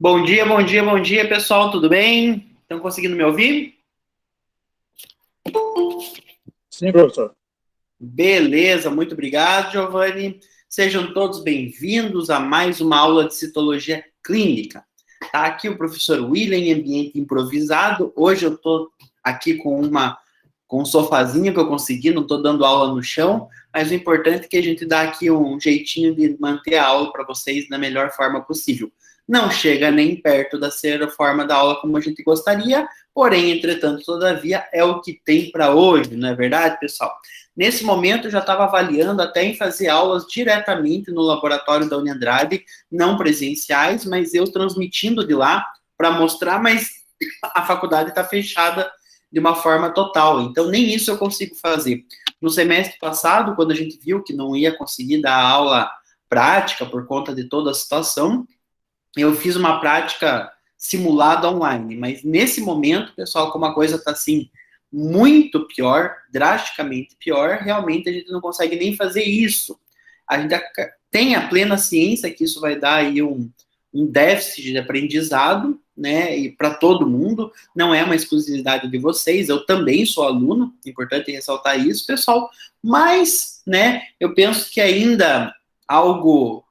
Bom dia, bom dia, bom dia, pessoal, tudo bem? Estão conseguindo me ouvir? Sim, professor. Beleza, muito obrigado, Giovanni. Sejam todos bem-vindos a mais uma aula de citologia clínica. Tá aqui o professor William em ambiente improvisado. Hoje eu estou aqui com um sofazinho que eu consegui, não estou dando aula no chão, mas o importante é que a gente dá aqui um jeitinho de manter a aula para vocês da melhor forma possível. Não chega nem perto da ser a forma da aula como a gente gostaria, porém, entretanto, todavia, é o que tem para hoje, não é verdade, pessoal? Nesse momento, eu já estava avaliando até em fazer aulas diretamente no laboratório da Uniandrade, não presenciais, mas eu transmitindo de lá para mostrar, mas a faculdade está fechada de uma forma total, então nem isso eu consigo fazer. No semestre passado, quando a gente viu que não ia conseguir dar aula prática por conta de toda a situação, eu fiz uma prática simulada online, mas nesse momento, pessoal, como a coisa está assim, muito pior, drasticamente pior, realmente a gente não consegue nem fazer isso. A gente tem a plena ciência que isso vai dar aí um déficit de aprendizado, né, e para todo mundo, não é uma exclusividade de vocês, eu também sou aluno, é importante ressaltar isso, pessoal, mas, né, eu penso que ainda algo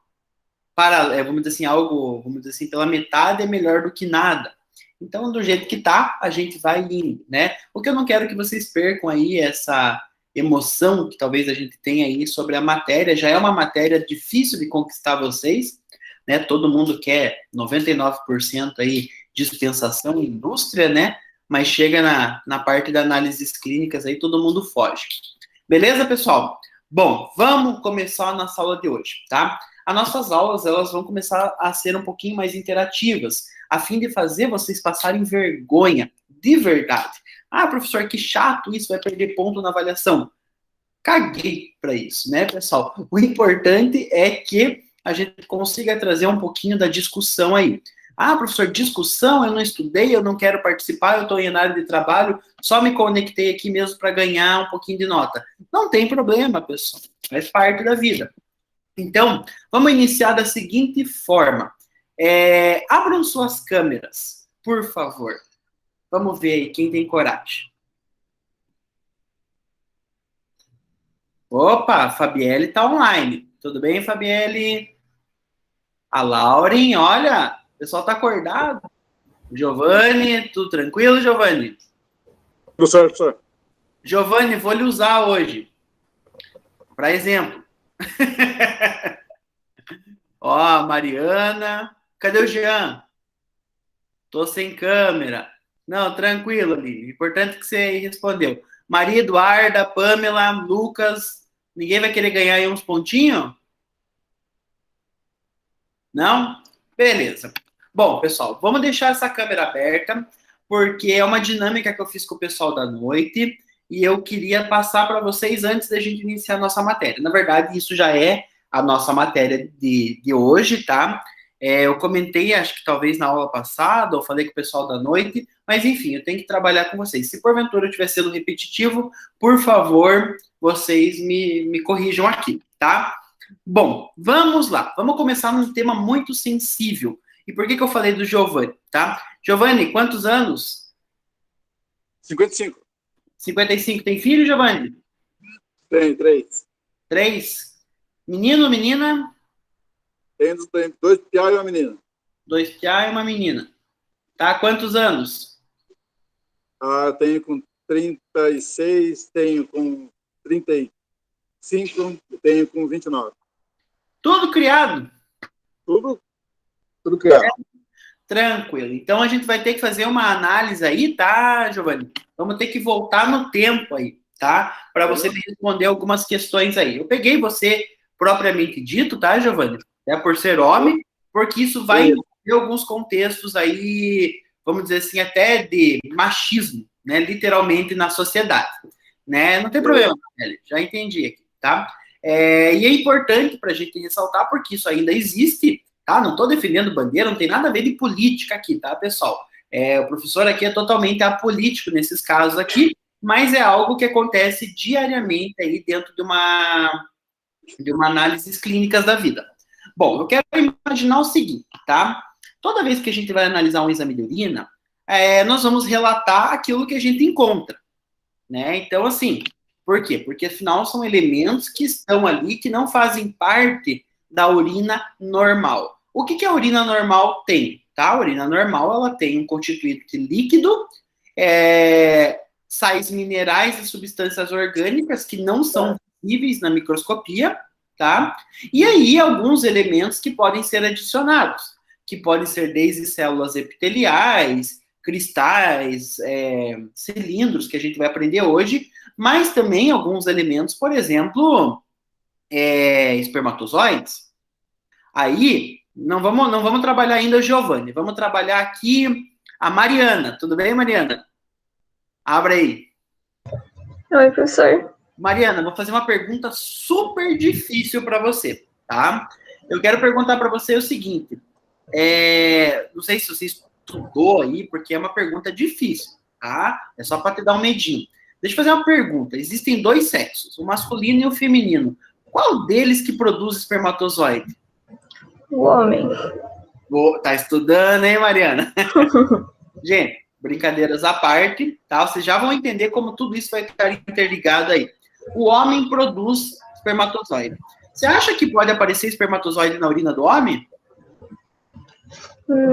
vamos dizer assim, algo, vamos dizer assim, pela metade é melhor do que nada. Então, do jeito que tá, a gente vai indo, né? O que eu não quero que vocês percam aí essa emoção que talvez a gente tenha aí sobre a matéria, já é uma matéria difícil de conquistar vocês, né? Todo mundo quer 99% aí dispensação em indústria, né? Mas chega na parte da análises clínicas aí, todo mundo foge. Beleza, pessoal? Bom, vamos começar a nossa aula de hoje, tá? As nossas aulas, elas vão começar a ser um pouquinho mais interativas, a fim de fazer vocês passarem vergonha, de verdade. Ah, professor, que chato isso, vai perder ponto na avaliação. Caguei para isso, né, pessoal? O importante é que a gente consiga trazer um pouquinho da discussão aí. Ah, professor, discussão, eu não estudei, eu não quero participar, eu estou em área de trabalho, só me conectei aqui mesmo para ganhar um pouquinho de nota. Não tem problema, pessoal, faz parte da vida. Então, vamos iniciar da seguinte forma. Abram suas câmeras, por favor. Vamos ver aí quem tem coragem. Opa, a Fabielle está online. Tudo bem, Fabielle? A Lauren, olha, o pessoal está acordado. Giovanni, tudo tranquilo, Giovanni? Professor, professor. Giovanni, vou lhe usar hoje. Para exemplo. Ó, Mariana. Cadê o Jean? Tô sem câmera. Não, tranquilo, ali. Importante que você respondeu. Maria Eduarda, Pamela, Lucas. Ninguém vai querer ganhar aí uns pontinhos? Não? Beleza. Bom, pessoal, vamos deixar essa câmera aberta, porque é uma dinâmica que eu fiz com o pessoal da noite e eu queria passar para vocês antes da gente iniciar a nossa matéria. Na verdade, isso já é a nossa matéria de hoje, tá? Eu comentei, acho que talvez na aula passada, ou falei com o pessoal da noite, mas enfim, eu tenho que trabalhar com vocês. Se porventura eu estiver sendo repetitivo, por favor, vocês me corrijam aqui, tá? Bom, vamos lá. Vamos começar num tema muito sensível. E por que eu falei do Giovanni, tá? Giovanni, quantos anos? 55. 55. Tem filho, Giovanni? Tem 3. 3. Menino, menina? Tem 2 piá e uma menina. 2 piá e uma menina. Tá? Quantos anos? Tenho com 36, tenho com 35, tenho com 29. Tudo criado? Tudo criado. Tranquilo. Então a gente vai ter que fazer uma análise aí, tá, Giovanni? Vamos ter que voltar no tempo aí, tá? Para você me responder algumas questões aí. Eu peguei você propriamente dito, tá, Giovanni? É por ser homem, porque isso vai envolver alguns contextos aí, vamos dizer assim, até de machismo, né? Literalmente na sociedade, né? Não tem problema, Kelly, já entendi aqui, tá? E é importante para a gente ressaltar, porque isso ainda existe, tá? Não estou defendendo bandeira, não tem nada a ver de política aqui, tá, pessoal? O professor aqui é totalmente apolítico nesses casos aqui, mas é algo que acontece diariamente aí dentro de uma análise clínicas da vida. Bom, eu quero imaginar o seguinte, tá? toda vez que a gente vai analisar um exame de urina, nós vamos relatar aquilo que a gente encontra, né? Então, assim, por quê? Porque, afinal, são elementos que estão ali, que não fazem parte da urina normal. O que a urina normal tem? Tá? A urina normal, ela tem um constituinte líquido, sais minerais e substâncias orgânicas que não são visíveis na microscopia, tá? E aí, alguns elementos que podem ser adicionados, que podem ser desde células epiteliais, cristais, cilindros, que a gente vai aprender hoje, mas também alguns elementos, por exemplo, espermatozoides. Aí, não vamos trabalhar ainda o Giovanni, vamos trabalhar aqui a Mariana. Tudo bem, Mariana? Abre aí. Oi, professor. Mariana, vou fazer uma pergunta super difícil para você, tá? Eu quero perguntar para você o seguinte, não sei se você estudou aí, porque é uma pergunta difícil, tá? É só para te dar um medinho. Deixa eu fazer uma pergunta. Existem dois sexos, o masculino e o feminino. Qual deles que produz espermatozoide? O homem. Tá estudando, hein, Mariana? Gente, brincadeiras à parte, tá? Vocês já vão entender como tudo isso vai estar interligado aí. O homem produz espermatozoide. Você acha que pode aparecer espermatozoide na urina do homem?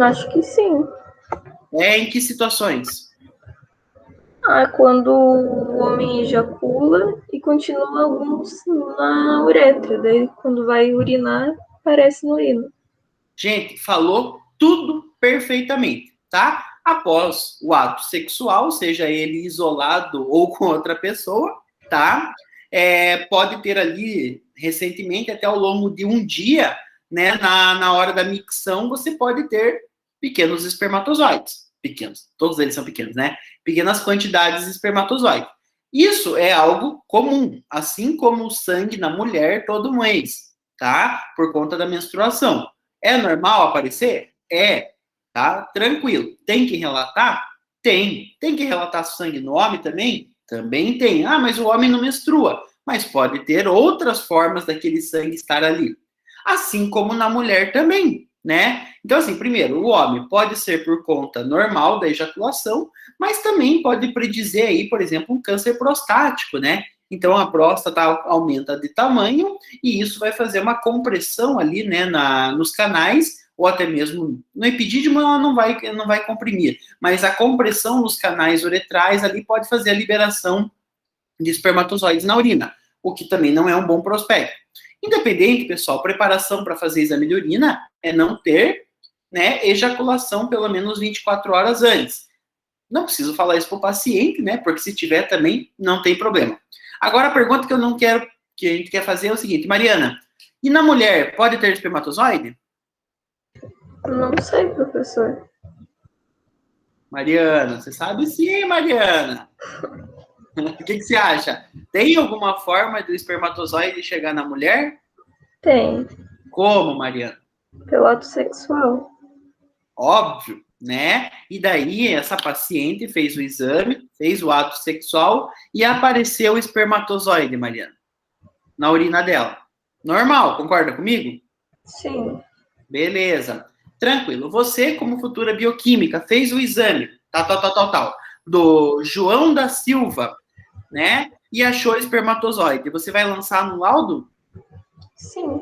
Acho que sim. Em que situações? Quando o homem ejacula e continua alguns na uretra. Daí, quando vai urinar, aparece no urina. Gente, falou tudo perfeitamente, tá? Após o ato sexual, seja ele isolado ou com outra pessoa, tá? Pode ter ali, recentemente, até ao longo de um dia, né, na hora da micção, você pode ter pequenos espermatozoides. Pequenos, todos eles são pequenos, né? Pequenas quantidades de espermatozoide. Isso é algo comum, assim como o sangue na mulher todo mês, tá? Por conta da menstruação. É normal aparecer? Tá? Tranquilo. Tem que relatar? Tem. Tem que relatar sangue no homem também? Também tem. Mas o homem não menstrua. Mas pode ter outras formas daquele sangue estar ali. Assim como na mulher também, né? Então, assim, primeiro, o homem pode ser por conta normal da ejaculação, mas também pode predizer aí, por exemplo, um câncer prostático, né? Então, a próstata aumenta de tamanho e isso vai fazer uma compressão ali, né, nos canais, ou até mesmo no epidídimo ela não vai comprimir, mas a compressão nos canais uretrais ali pode fazer a liberação de espermatozoides na urina, o que também não é um bom prospecto. Independente, pessoal, preparação para fazer exame de urina é não ter, né, ejaculação pelo menos 24 horas antes. Não preciso falar isso para o paciente, né, porque se tiver também não tem problema. Agora, a pergunta que a gente quer fazer é o seguinte, Mariana, e na mulher, pode ter espermatozoide? Não sei, professor. Mariana, você sabe sim, Mariana. O que você acha? Tem alguma forma do espermatozoide chegar na mulher? Tem. Como, Mariana? Pelo ato sexual. Óbvio, né? E daí, essa paciente fez o exame, fez o ato sexual e apareceu o espermatozoide, Mariana, na urina dela. Normal, concorda comigo? Sim. Beleza. Tranquilo. Você, como futura bioquímica, fez o exame, tal, do João da Silva, né? E achou espermatozoide. Você vai lançar no laudo? Sim.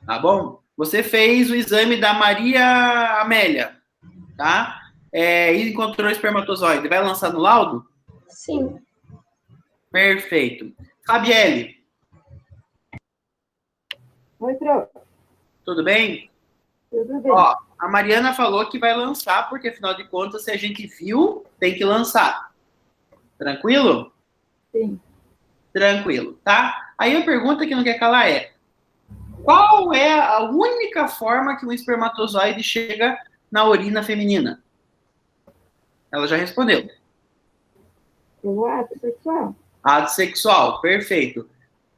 Tá bom? Você fez o exame da Maria Amélia, tá? E encontrou espermatozoide. Vai lançar no laudo? Sim. Perfeito. Fabielle. Oi, prof. Tudo bem? Tudo bem. Ó, a Mariana falou que vai lançar, porque afinal de contas, se a gente viu, tem que lançar. Tranquilo? Sim. Tranquilo, tá? Aí a pergunta que não quer calar é: qual é a única forma que um espermatozoide chega na urina feminina? Ela já respondeu. Pelo ato sexual. Ato sexual, perfeito.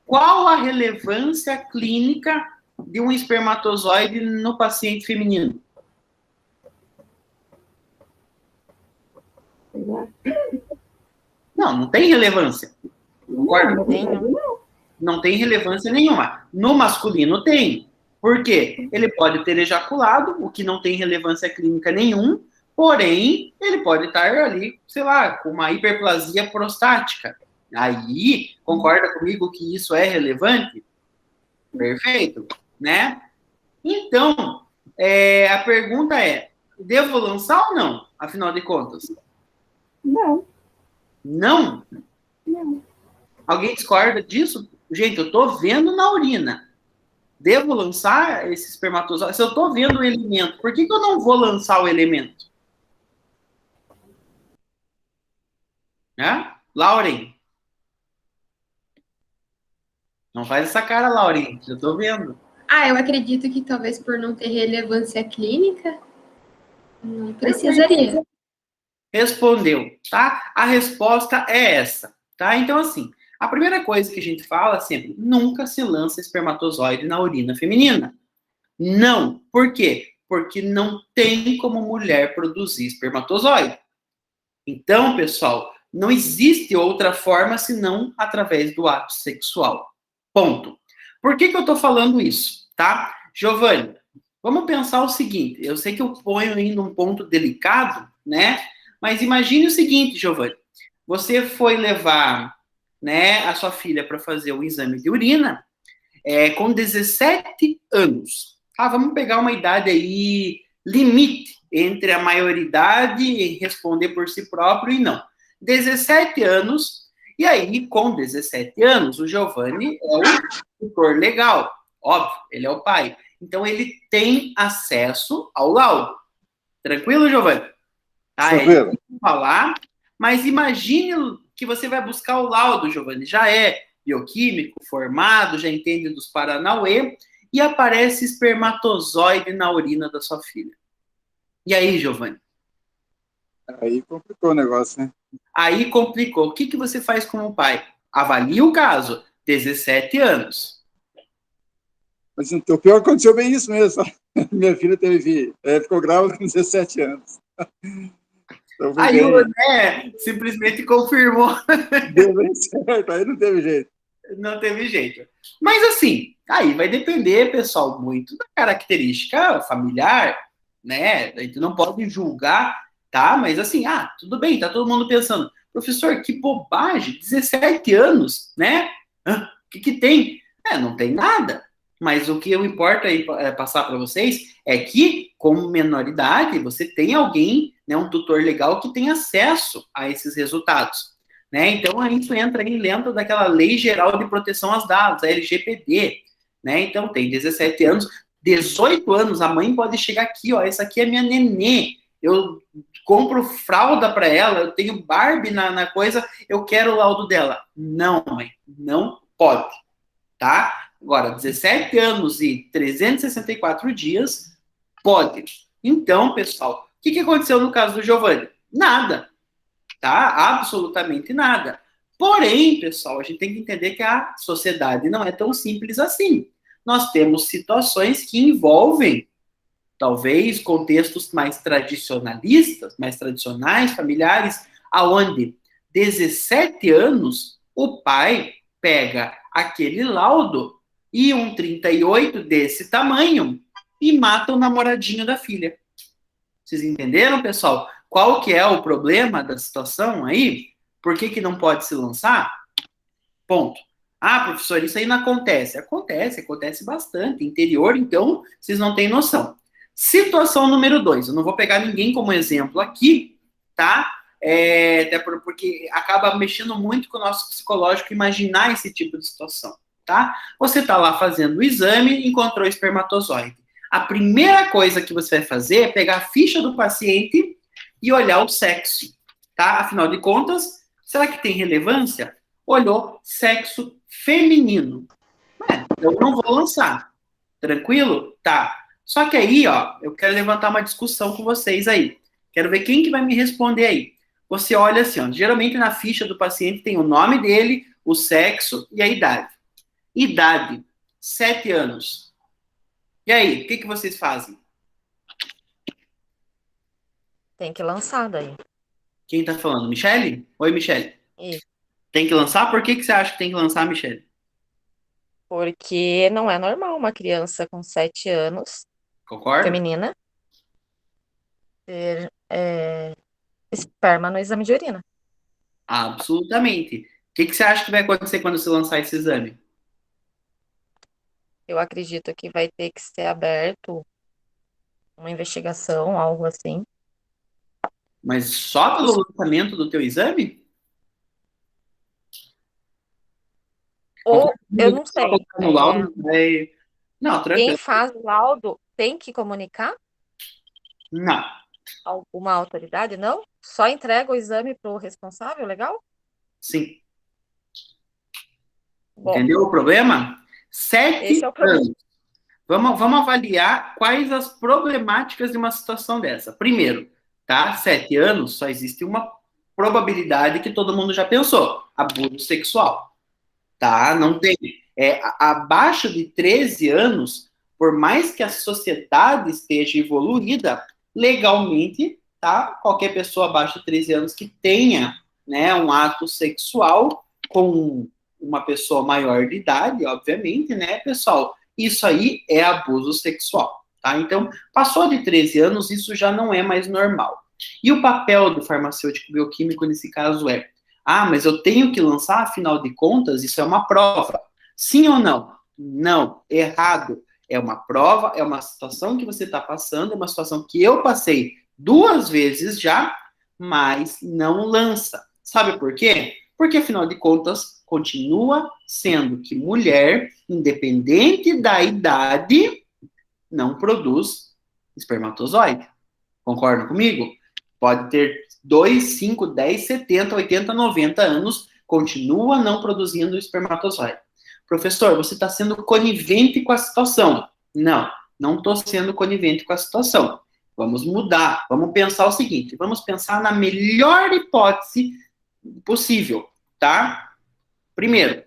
Qual a relevância clínica de um espermatozoide no paciente feminino? Sei lá. Não tem relevância. Concorda? Não, Não tem relevância nenhuma. No masculino tem. Por quê? Ele pode ter ejaculado, o que não tem relevância clínica nenhum, porém, ele pode estar ali, sei lá, com uma hiperplasia prostática. Aí, concorda comigo que isso é relevante? Perfeito, né? Então, a pergunta é, devo lançar ou não, afinal de contas? Não, Não? não. Alguém discorda disso? Gente, eu tô vendo na urina. Devo lançar esse espermatozoide? Se eu tô vendo o elemento, por que eu não vou lançar o elemento? Né? Lauren? Não faz essa cara, Lauren, eu tô vendo. Eu acredito que talvez por não ter relevância clínica, não precisaria. Respondeu, tá? A resposta é essa, tá? Então, assim, a primeira coisa que a gente fala sempre, nunca se lança espermatozoide na urina feminina. Não. Por quê? Porque não tem como mulher produzir espermatozoide. Então, pessoal, não existe outra forma senão através do ato sexual. Ponto. Por que eu tô falando isso, tá? Giovanni, vamos pensar o seguinte, eu sei que eu ponho ainda um ponto delicado, né? Mas imagine o seguinte, Giovanni, você foi levar, né, a sua filha para fazer o exame de urina com 17 anos. Vamos pegar uma idade aí limite entre a maioridade e responder por si próprio e não. 17 anos, e aí, com 17 anos, o Giovanni é o tutor legal, óbvio, ele é o pai. Então, ele tem acesso ao laudo. Tranquilo, Giovanni? Tranquilo. Falar, mas imagine que você vai buscar o laudo, Giovanni, já é bioquímico, formado, já entende dos Paranauê, e aparece espermatozoide na urina da sua filha. E aí, Giovanni? Aí complicou o negócio, né? Aí complicou. O que você faz como pai? Avalia o caso. 17 anos. Mas o pior aconteceu bem isso mesmo. Minha filha ficou grávida com 17 anos. Então, aí o Né simplesmente confirmou. Deu bem certo, aí não teve jeito. Não teve jeito. Mas assim, aí vai depender, pessoal, muito da característica familiar, né? A gente não pode julgar, tá? Mas assim, tudo bem, tá todo mundo pensando, professor, que bobagem, 17 anos, né? O que tem? Não tem nada. Mas o que eu importa aí passar para vocês é que, como menoridade, você tem alguém, né, um tutor legal que tem acesso a esses resultados. Né? Então, a gente entra aí dentro daquela Lei Geral de Proteção aos Dados, a LGPD. Né? Então, tem 17 anos, 18 anos, a mãe pode chegar aqui, ó, essa aqui é minha nenê, eu compro fralda para ela, eu tenho Barbie na coisa, eu quero o laudo dela. Não, mãe, não pode, tá? Agora, 17 anos e 364 dias, pode. Então, pessoal, o que aconteceu no caso do Giovanni? Nada. Tá? Absolutamente nada. Porém, pessoal, a gente tem que entender que a sociedade não é tão simples assim. Nós temos situações que envolvem, talvez, contextos mais tradicionalistas, mais tradicionais, familiares, aonde 17 anos o pai pega aquele laudo e um 38 desse tamanho e mata o namoradinho da filha. Vocês entenderam, pessoal? Qual que é o problema da situação aí? Por que não pode se lançar? Ponto. Professor, isso aí não acontece. Acontece bastante. Interior, então, vocês não têm noção. Situação número 2. Eu não vou pegar ninguém como exemplo aqui, tá? Até porque acaba mexendo muito com o nosso psicológico imaginar esse tipo de situação, tá? Você está lá fazendo o exame e encontrou espermatozoide. A primeira coisa que você vai fazer é pegar a ficha do paciente e olhar o sexo, tá? Afinal de contas, será que tem relevância? Olhou sexo feminino. Eu não vou lançar. Tranquilo? Tá. Só que aí, ó, eu quero levantar uma discussão com vocês aí. Quero ver quem que vai me responder aí. Você olha assim, ó, geralmente na ficha do paciente tem o nome dele, o sexo e a idade. Idade, 7 anos. E aí, o que vocês fazem? Tem que lançar daí. Quem tá falando? Michele? Oi, Michele. Isso. Tem que lançar? Por que você acha que tem que lançar, Michele? Porque não é normal uma criança com 7 anos, Concorda? feminina, ter esperma no exame de urina. Absolutamente. O que você acha que vai acontecer quando você lançar esse exame? Eu acredito que vai ter que ser aberto uma investigação, algo assim. Mas só pelo lançamento do teu exame? Ou, eu não Só sei, colocar no laudo vai... Não, quem tranquilo. faz o laudo tem que comunicar Não, a alguma autoridade, não? Só entrega o exame para o responsável, legal? sim. Bom, Entendeu o problema? esse 7 é o problema. anos. Vamos avaliar quais as problemáticas de uma situação dessa. Primeiro, tá? 7 anos, só existe uma probabilidade que todo mundo já pensou: abuso sexual. Tá? Não tem. Abaixo de 13 anos, por mais que a sociedade esteja evoluída, legalmente, tá? Qualquer pessoa abaixo de 13 anos que tenha, né, um ato sexual com uma pessoa maior de idade, obviamente, né, pessoal? Isso aí é abuso sexual, tá? Então, passou de 13 anos, isso já não é mais normal. E o papel do farmacêutico bioquímico nesse caso é: ah, mas eu tenho que lançar, afinal de contas, isso é uma prova. Sim ou não? Não, errado. É uma prova, é uma situação que você está passando, é uma situação que eu passei 2 vezes já, mas não lança. Sabe por quê? Porque, afinal de contas, continua sendo que mulher, independente da idade, não produz espermatozoide. Concordam comigo? Pode ter 2, 5, 10, 70, 80, 90 anos, continua não produzindo espermatozoide. Professor, você está sendo conivente com a situação. Não, não estou sendo conivente com a situação. Vamos mudar, vamos pensar o seguinte, vamos pensar na melhor hipótese possível, tá? Primeiro,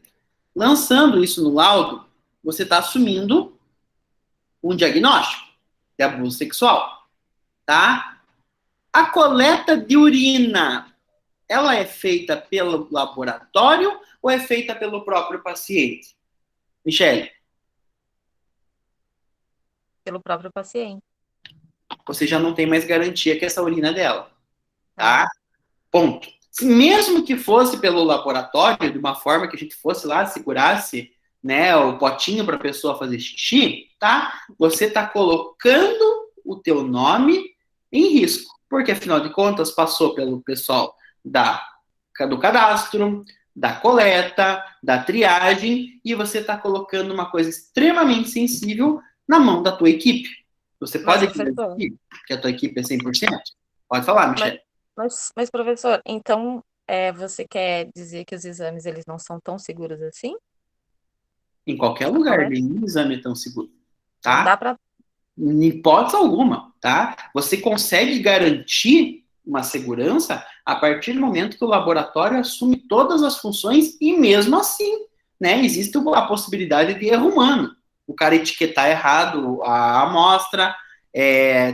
lançando isso no laudo, você está assumindo um diagnóstico de abuso sexual, tá? A coleta de urina, ela é feita pelo laboratório ou é feita pelo próprio paciente? Michele, Pelo próprio paciente. você já não tem mais garantia que essa urina é dela, tá? Ponto. Mesmo que fosse pelo laboratório, de uma forma que a gente fosse lá, segurasse, né, o potinho para a pessoa fazer xixi, tá? Você está colocando o teu nome em risco, porque afinal de contas passou pelo pessoal do cadastro, da coleta, da triagem, e você está colocando uma coisa extremamente sensível na mão da tua equipe. Você pode professor, dizer que a tua equipe é 100%? Pode falar, Michele. Mas, professor, então você quer dizer que os exames eles não são tão seguros assim? Em qualquer Tá lugar, correto? nenhum exame é tão seguro, Não tá? dá para. Em hipótese alguma, tá? Você consegue garantir uma segurança a partir do momento que o laboratório assume todas as funções e mesmo assim, né, existe a possibilidade de erro humano. O cara etiquetar errado a amostra,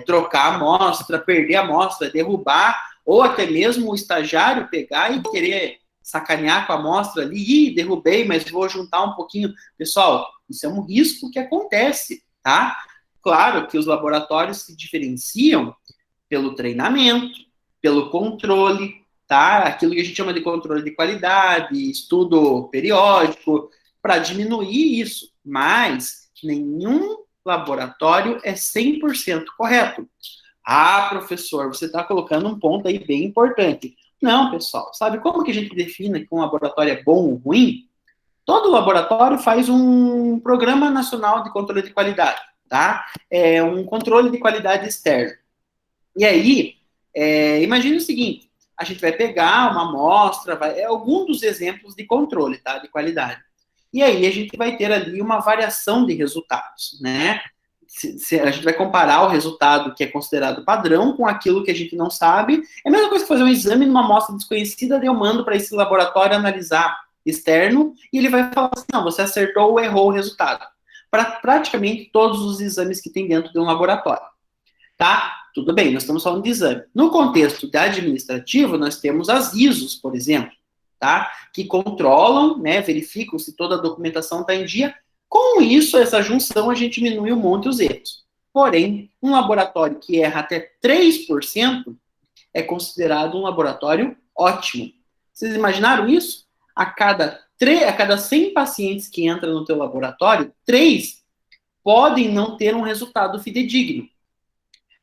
trocar a amostra, perder a amostra, derrubar, ou até mesmo o estagiário pegar e querer sacanear com a amostra ali, ih, derrubei, mas vou juntar um pouquinho. Pessoal, isso é um risco que acontece, tá? Claro que os laboratórios se diferenciam pelo treinamento, pelo controle, tá? Aquilo que a gente chama de controle de qualidade, estudo periódico, para diminuir isso. Mas nenhum laboratório é 100% correto. Ah, professor, você está colocando um ponto aí bem importante. Não, pessoal, sabe como que a gente define que um laboratório é bom ou ruim? Todo laboratório faz um programa nacional de controle de qualidade, tá? É um controle de qualidade externo. E aí, imagine o seguinte, a gente vai pegar uma amostra, algum dos exemplos de controle, tá? De qualidade. E aí a gente vai ter ali uma variação de resultados, né? A gente vai comparar o resultado que é considerado padrão com aquilo que a gente não sabe. É a mesma coisa que fazer um exame numa amostra desconhecida, daí eu mando para esse laboratório analisar externo, e ele vai falar assim, não, você acertou ou errou o resultado. Para praticamente todos os exames que tem dentro de um laboratório. Tá? Tudo bem, nós estamos falando de exame. No contexto de administrativo, nós temos as ISOs, por exemplo, tá? Que controlam, né, verificam se toda a documentação está em dia, Com isso, essa junção, a gente diminui um monte os erros. Porém, um laboratório que erra até 3% é considerado um laboratório ótimo. Vocês imaginaram isso? A cada 100 pacientes que entram no teu laboratório, 3 podem não ter um resultado fidedigno.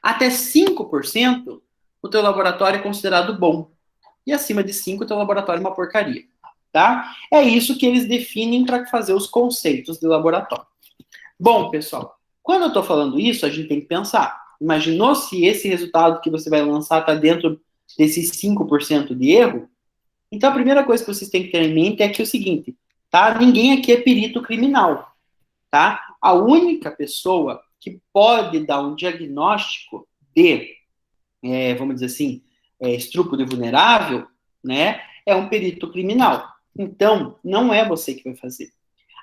Até 5%, o teu laboratório é considerado bom. E acima de 5, o teu laboratório é uma porcaria. Tá? É isso que eles definem para fazer os conceitos de laboratório. Bom, pessoal, quando eu estou falando isso, a gente tem que pensar. Imaginou se esse resultado que você vai lançar está dentro desses 5% de erro? Então, a primeira coisa que vocês têm que ter em mente é que é o seguinte, tá? Ninguém aqui é perito criminal, tá? A única pessoa que pode dar um diagnóstico de, vamos dizer assim, estupro de vulnerável, né, é um perito criminal. Então, não é você que vai fazer.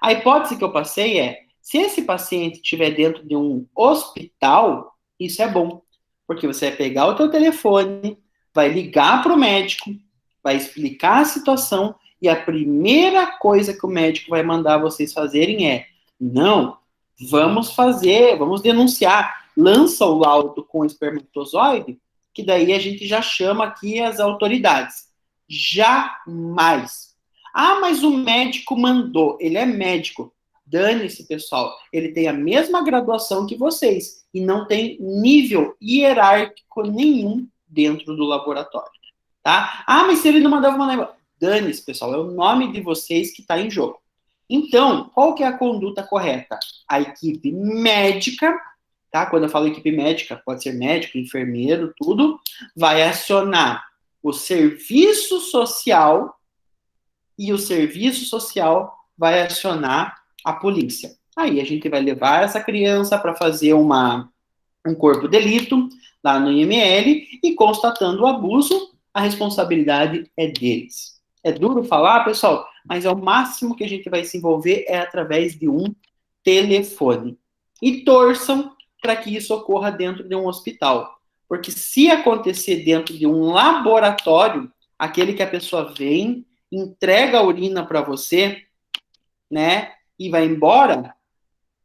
A hipótese que eu passei é, se esse paciente estiver dentro de um hospital, isso é bom, porque você vai pegar o teu telefone, vai ligar para o médico, vai explicar a situação, e a primeira coisa que o médico vai mandar vocês fazerem é, não, vamos denunciar, lança o laudo com espermatozoide, que daí a gente já chama aqui as autoridades. Jamais. Ah, mas o médico mandou, ele é médico. Dane-se, pessoal, ele tem a mesma graduação que vocês, e não tem nível hierárquico nenhum dentro do laboratório. Tá? Ah, mas se ele não mandava uma lembrança. Dane-se, pessoal, é o nome de vocês que está em jogo. Então, qual que é a conduta correta? A equipe médica, tá? Quando eu falo equipe médica, pode ser médico, enfermeiro, tudo, vai acionar o serviço social e o serviço social vai acionar a polícia. Aí a gente vai levar essa criança para fazer um corpo de delito lá no IML e constatando o abuso, a responsabilidade é deles. É duro falar, pessoal, mas é o máximo que a gente vai se envolver é através de um telefone. E torçam para que isso ocorra dentro de um hospital. Porque se acontecer dentro de um laboratório, aquele que a pessoa vem, entrega a urina para você, né, e vai embora,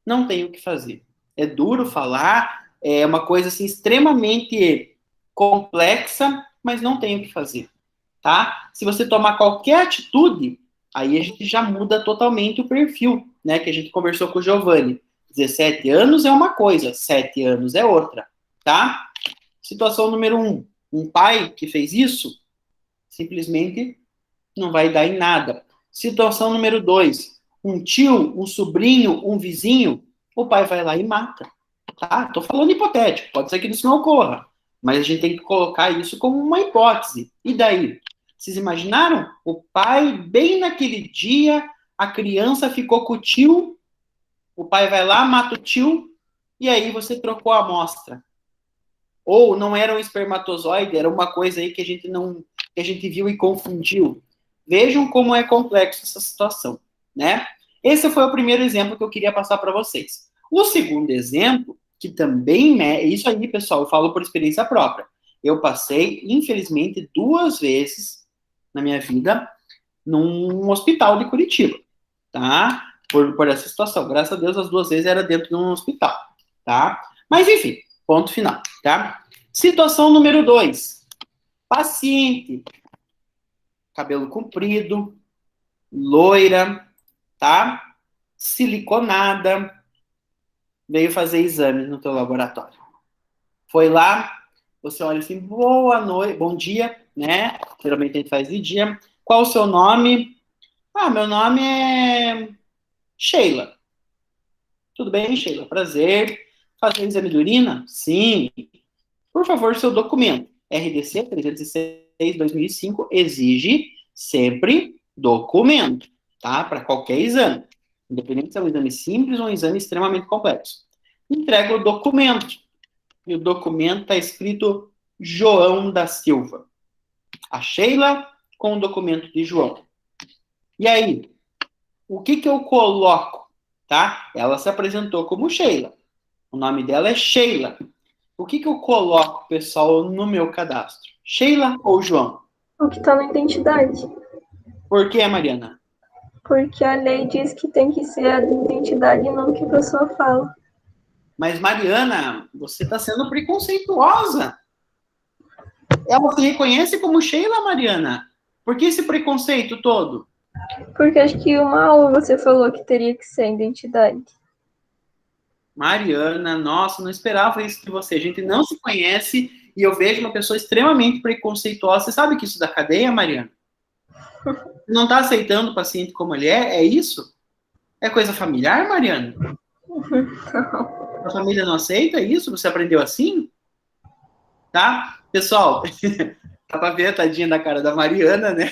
não tem o que fazer. É duro falar, é uma coisa assim extremamente complexa, mas não tem o que fazer, tá? Se você tomar qualquer atitude, aí a gente já muda totalmente o perfil, né, que a gente conversou com o Giovanni. 17 anos é uma coisa, 7 anos é outra, tá? Situação número 1, um pai que fez isso, simplesmente não vai dar em nada. Situação número 2, um tio, um sobrinho, um vizinho, o pai vai lá e mata, tá? Tô falando hipotético, pode ser que isso não ocorra, mas a gente tem que colocar isso como uma hipótese. E daí? Vocês imaginaram? O pai, bem naquele dia, a criança ficou com o tio, o pai vai lá, mata o tio, e aí você trocou a amostra. Ou não era um espermatozoide, era uma coisa aí que a gente viu e confundiu. Vejam como é complexo essa situação, né? Esse foi o primeiro exemplo que eu queria passar para vocês. O segundo exemplo, que também é isso aí, pessoal, eu falo por experiência própria. Eu passei, infelizmente, 2 vezes na minha vida num hospital de Curitiba, tá? Por essa situação. Graças a Deus, as 2 vezes era dentro de um hospital, tá? Mas, enfim, ponto final, tá? Situação número 2. Paciente, cabelo comprido, loira, tá? Siliconada, veio fazer exames no teu laboratório. Foi lá, você olha assim, boa noite, bom dia, né? Geralmente a gente faz de dia. Qual o seu nome? Ah, meu nome é Sheila. Tudo bem, Sheila? Prazer. Fazer exame de urina? Sim. Por favor, seu documento. RDC 306/2005 exige sempre documento, tá? Para qualquer exame. Independente se é um exame simples ou um exame extremamente complexo. Entrega o documento. E o documento está escrito João da Silva. A Sheila com o documento de João. E aí, o que eu coloco? Tá? Ela se apresentou como Sheila. O nome dela é Sheila. O que eu coloco, pessoal, no meu cadastro? Sheila ou João? O que está na identidade. Por que, Mariana? Porque a lei diz que tem que ser a identidade e não o que a pessoa fala. Mas, Mariana, você está sendo preconceituosa. Ela se reconhece como Sheila, Mariana. Por que esse preconceito todo? Porque acho que uma aula você falou que teria que ser a identidade. Mariana, nossa, não esperava isso de você. A gente não se conhece e eu vejo uma pessoa extremamente preconceituosa. Você sabe que isso dá cadeia, Mariana? Não está aceitando o paciente como ele é? É isso? É coisa familiar, Mariana? A família não aceita isso? Você aprendeu assim? Tá? Pessoal, dá pra ver a tadinha da cara da Mariana, né?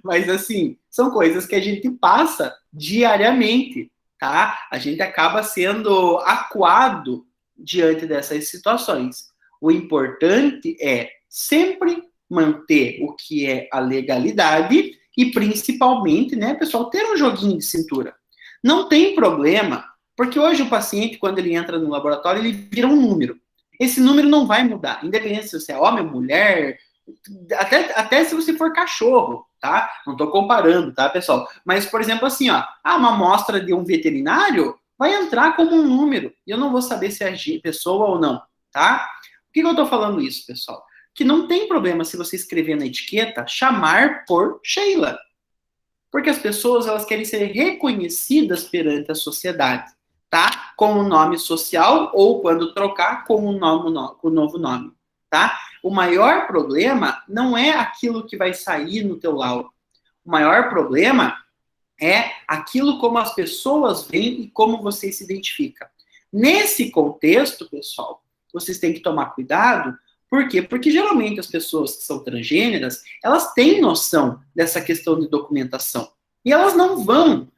Mas, assim, são coisas que a gente passa diariamente, tá? A gente acaba sendo acuado diante dessas situações. O importante é sempre manter o que é a legalidade e, principalmente, né, pessoal, ter um joguinho de cintura. Não tem problema, porque hoje o paciente, quando ele entra no laboratório, ele vira um número. Esse número não vai mudar, independente se você é homem ou mulher, até se você for cachorro, tá? Não tô comparando, tá, pessoal? Mas, por exemplo, assim, ó, uma amostra de um veterinário vai entrar como um número, e eu não vou saber se é pessoa ou não, tá? Por que eu tô falando isso, pessoal? Que não tem problema se você escrever na etiqueta, chamar por Sheila. Porque as pessoas, elas querem ser reconhecidas perante a sociedade, tá? Com o nome social ou, quando trocar, com o novo nome, tá? O maior problema não é aquilo que vai sair no teu laudo. O maior problema é aquilo como as pessoas veem e como você se identifica. Nesse contexto, pessoal, vocês têm que tomar cuidado. Por quê? Porque geralmente as pessoas que são transgêneras, elas têm noção dessa questão de documentação. E elas não vão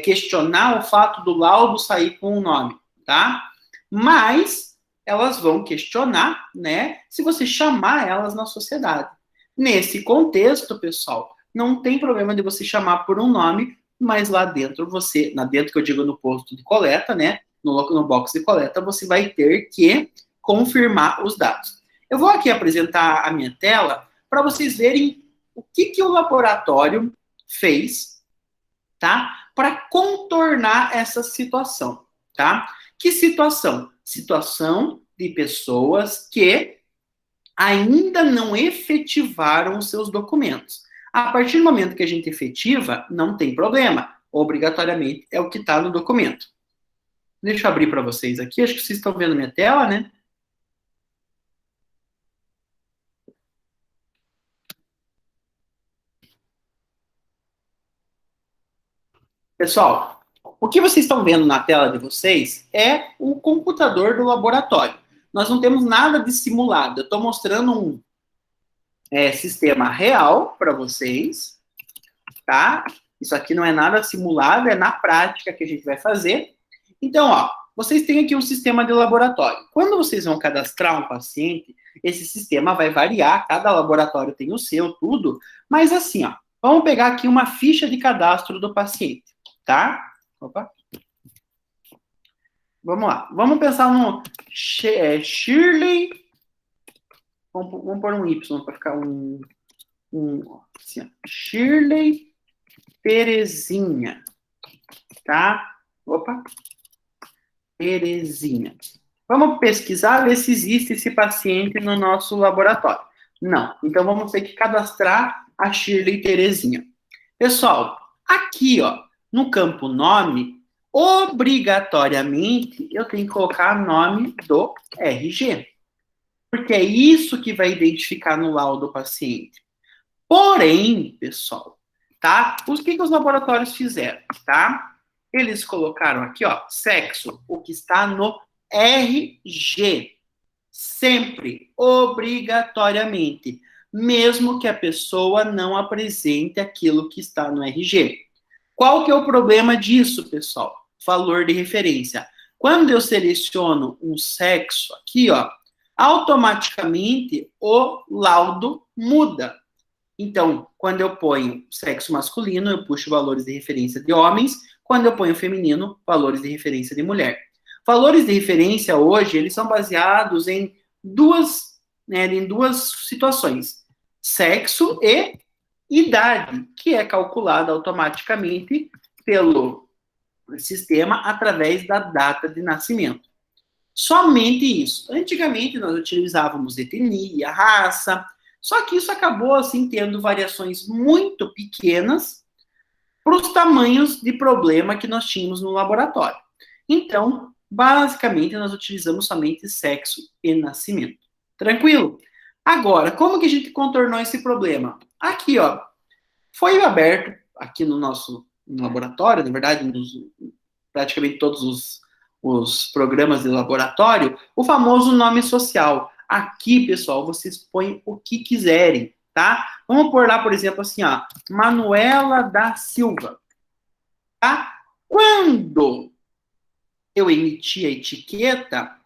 questionar o fato do laudo sair com o nome, tá? Mas elas vão questionar, né, se você chamar elas na sociedade. Nesse contexto, pessoal, não tem problema de você chamar por um nome, mas lá dentro dentro que eu digo no posto de coleta, né, no box de coleta, você vai ter que confirmar os dados. Eu vou aqui apresentar a minha tela para vocês verem o que o laboratório fez, tá? Para contornar essa situação, tá? Que situação? Situação de pessoas que ainda não efetivaram os seus documentos. A partir do momento que a gente efetiva, não tem problema. Obrigatoriamente é o que está no documento. Deixa eu abrir para vocês aqui. Acho que vocês estão vendo minha tela, né? Pessoal, o que vocês estão vendo na tela de vocês é o computador do laboratório. Nós não temos nada de simulado. Eu estou mostrando um sistema real para vocês, tá? Isso aqui não é nada simulado, é na prática que a gente vai fazer. Então, ó, vocês têm aqui um sistema de laboratório. Quando vocês vão cadastrar um paciente, esse sistema vai variar, cada laboratório tem o seu, tudo, mas assim, ó, vamos pegar aqui uma ficha de cadastro do paciente. Tá? Opa. Vamos lá. Vamos pensar no Shirley. Vamos pôr um Y para ficar assim, Shirley Terezinha. Tá? Opa. Terezinha. Vamos pesquisar, ver se existe esse paciente no nosso laboratório. Não. Então vamos ter que cadastrar a Shirley Terezinha. Pessoal, aqui, ó, no campo nome, obrigatoriamente, eu tenho que colocar nome do RG. Porque é isso que vai identificar no laudo do paciente. Porém, pessoal, tá? O que os laboratórios fizeram, tá? Eles colocaram aqui, ó, sexo, o que está no RG. Sempre, obrigatoriamente. Mesmo que a pessoa não apresente aquilo que está no RG. Qual que é o problema disso, pessoal? Valor de referência. Quando eu seleciono um sexo aqui, ó, automaticamente o laudo muda. Então, quando eu ponho sexo masculino, eu puxo valores de referência de homens. Quando eu ponho feminino, valores de referência de mulher. Valores de referência hoje, eles são baseados em duas situações. Sexo e idade, que é calculada automaticamente pelo sistema através da data de nascimento. Somente isso. Antigamente nós utilizávamos etnia, raça, só que isso acabou assim tendo variações muito pequenas para os tamanhos de problema que nós tínhamos no laboratório. Então, basicamente, nós utilizamos somente sexo e nascimento. Tranquilo? Agora, como que a gente contornou esse problema? Aqui, ó, foi aberto aqui no nosso laboratório, na verdade, praticamente todos os programas de laboratório, o famoso nome social. Aqui, pessoal, vocês põem o que quiserem, tá? Vamos pôr lá, por exemplo, assim, ó, Manuela da Silva, tá? Quando eu emitir a etiqueta,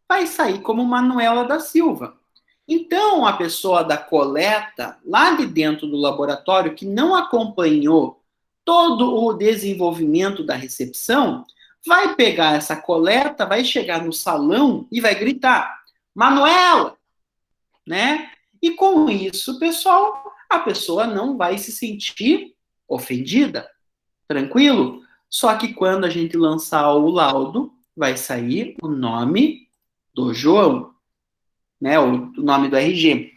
vai sair como Manuela da Silva. Então, a pessoa da coleta, lá de dentro do laboratório, que não acompanhou todo o desenvolvimento da recepção, vai pegar essa coleta, vai chegar no salão e vai gritar, Manuela, né? E com isso, pessoal, a pessoa não vai se sentir ofendida, tranquilo? Só que quando a gente lançar o laudo, vai sair o nome do João, né? O nome do RG.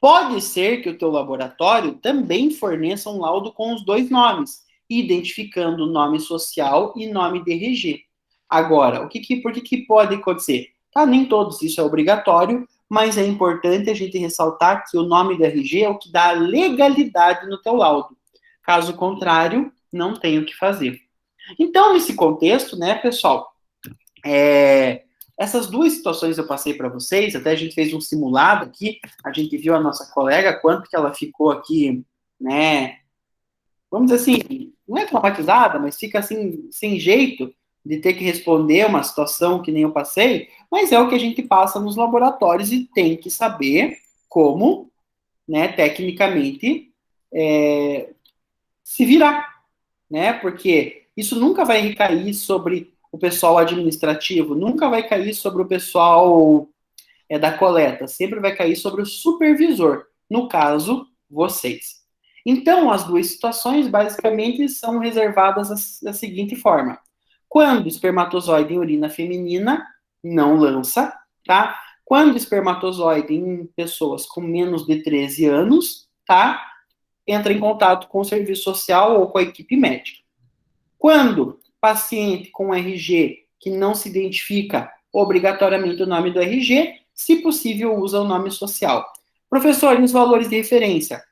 Pode ser que o teu laboratório também forneça um laudo com os dois nomes, identificando nome social e nome de RG. Agora, por que pode acontecer? Tá, nem todos isso é obrigatório, mas é importante a gente ressaltar que o nome do RG é o que dá legalidade no teu laudo. Caso contrário, não tem o que fazer. Então, nesse contexto, né, pessoal, essas duas situações eu passei para vocês, até a gente fez um simulado aqui, a gente viu a nossa colega, quanto que ela ficou aqui, né, vamos dizer assim, não é traumatizada, mas fica assim, sem jeito de ter que responder uma situação que nem eu passei, mas é o que a gente passa nos laboratórios e tem que saber como, né, tecnicamente, se virar, né, porque isso nunca vai recair sobre o pessoal administrativo, nunca vai cair sobre o pessoal da coleta, sempre vai cair sobre o supervisor, no caso, vocês. Então, as duas situações, basicamente, são reservadas da seguinte forma. Quando o espermatozoide em urina feminina, não lança, tá? Quando o espermatozoide em pessoas com menos de 13 anos, tá? Entra em contato com o serviço social ou com a equipe médica. Quando paciente com RG que não se identifica obrigatoriamente o nome do RG, se possível, usa o nome social. Professor, e os valores de referência?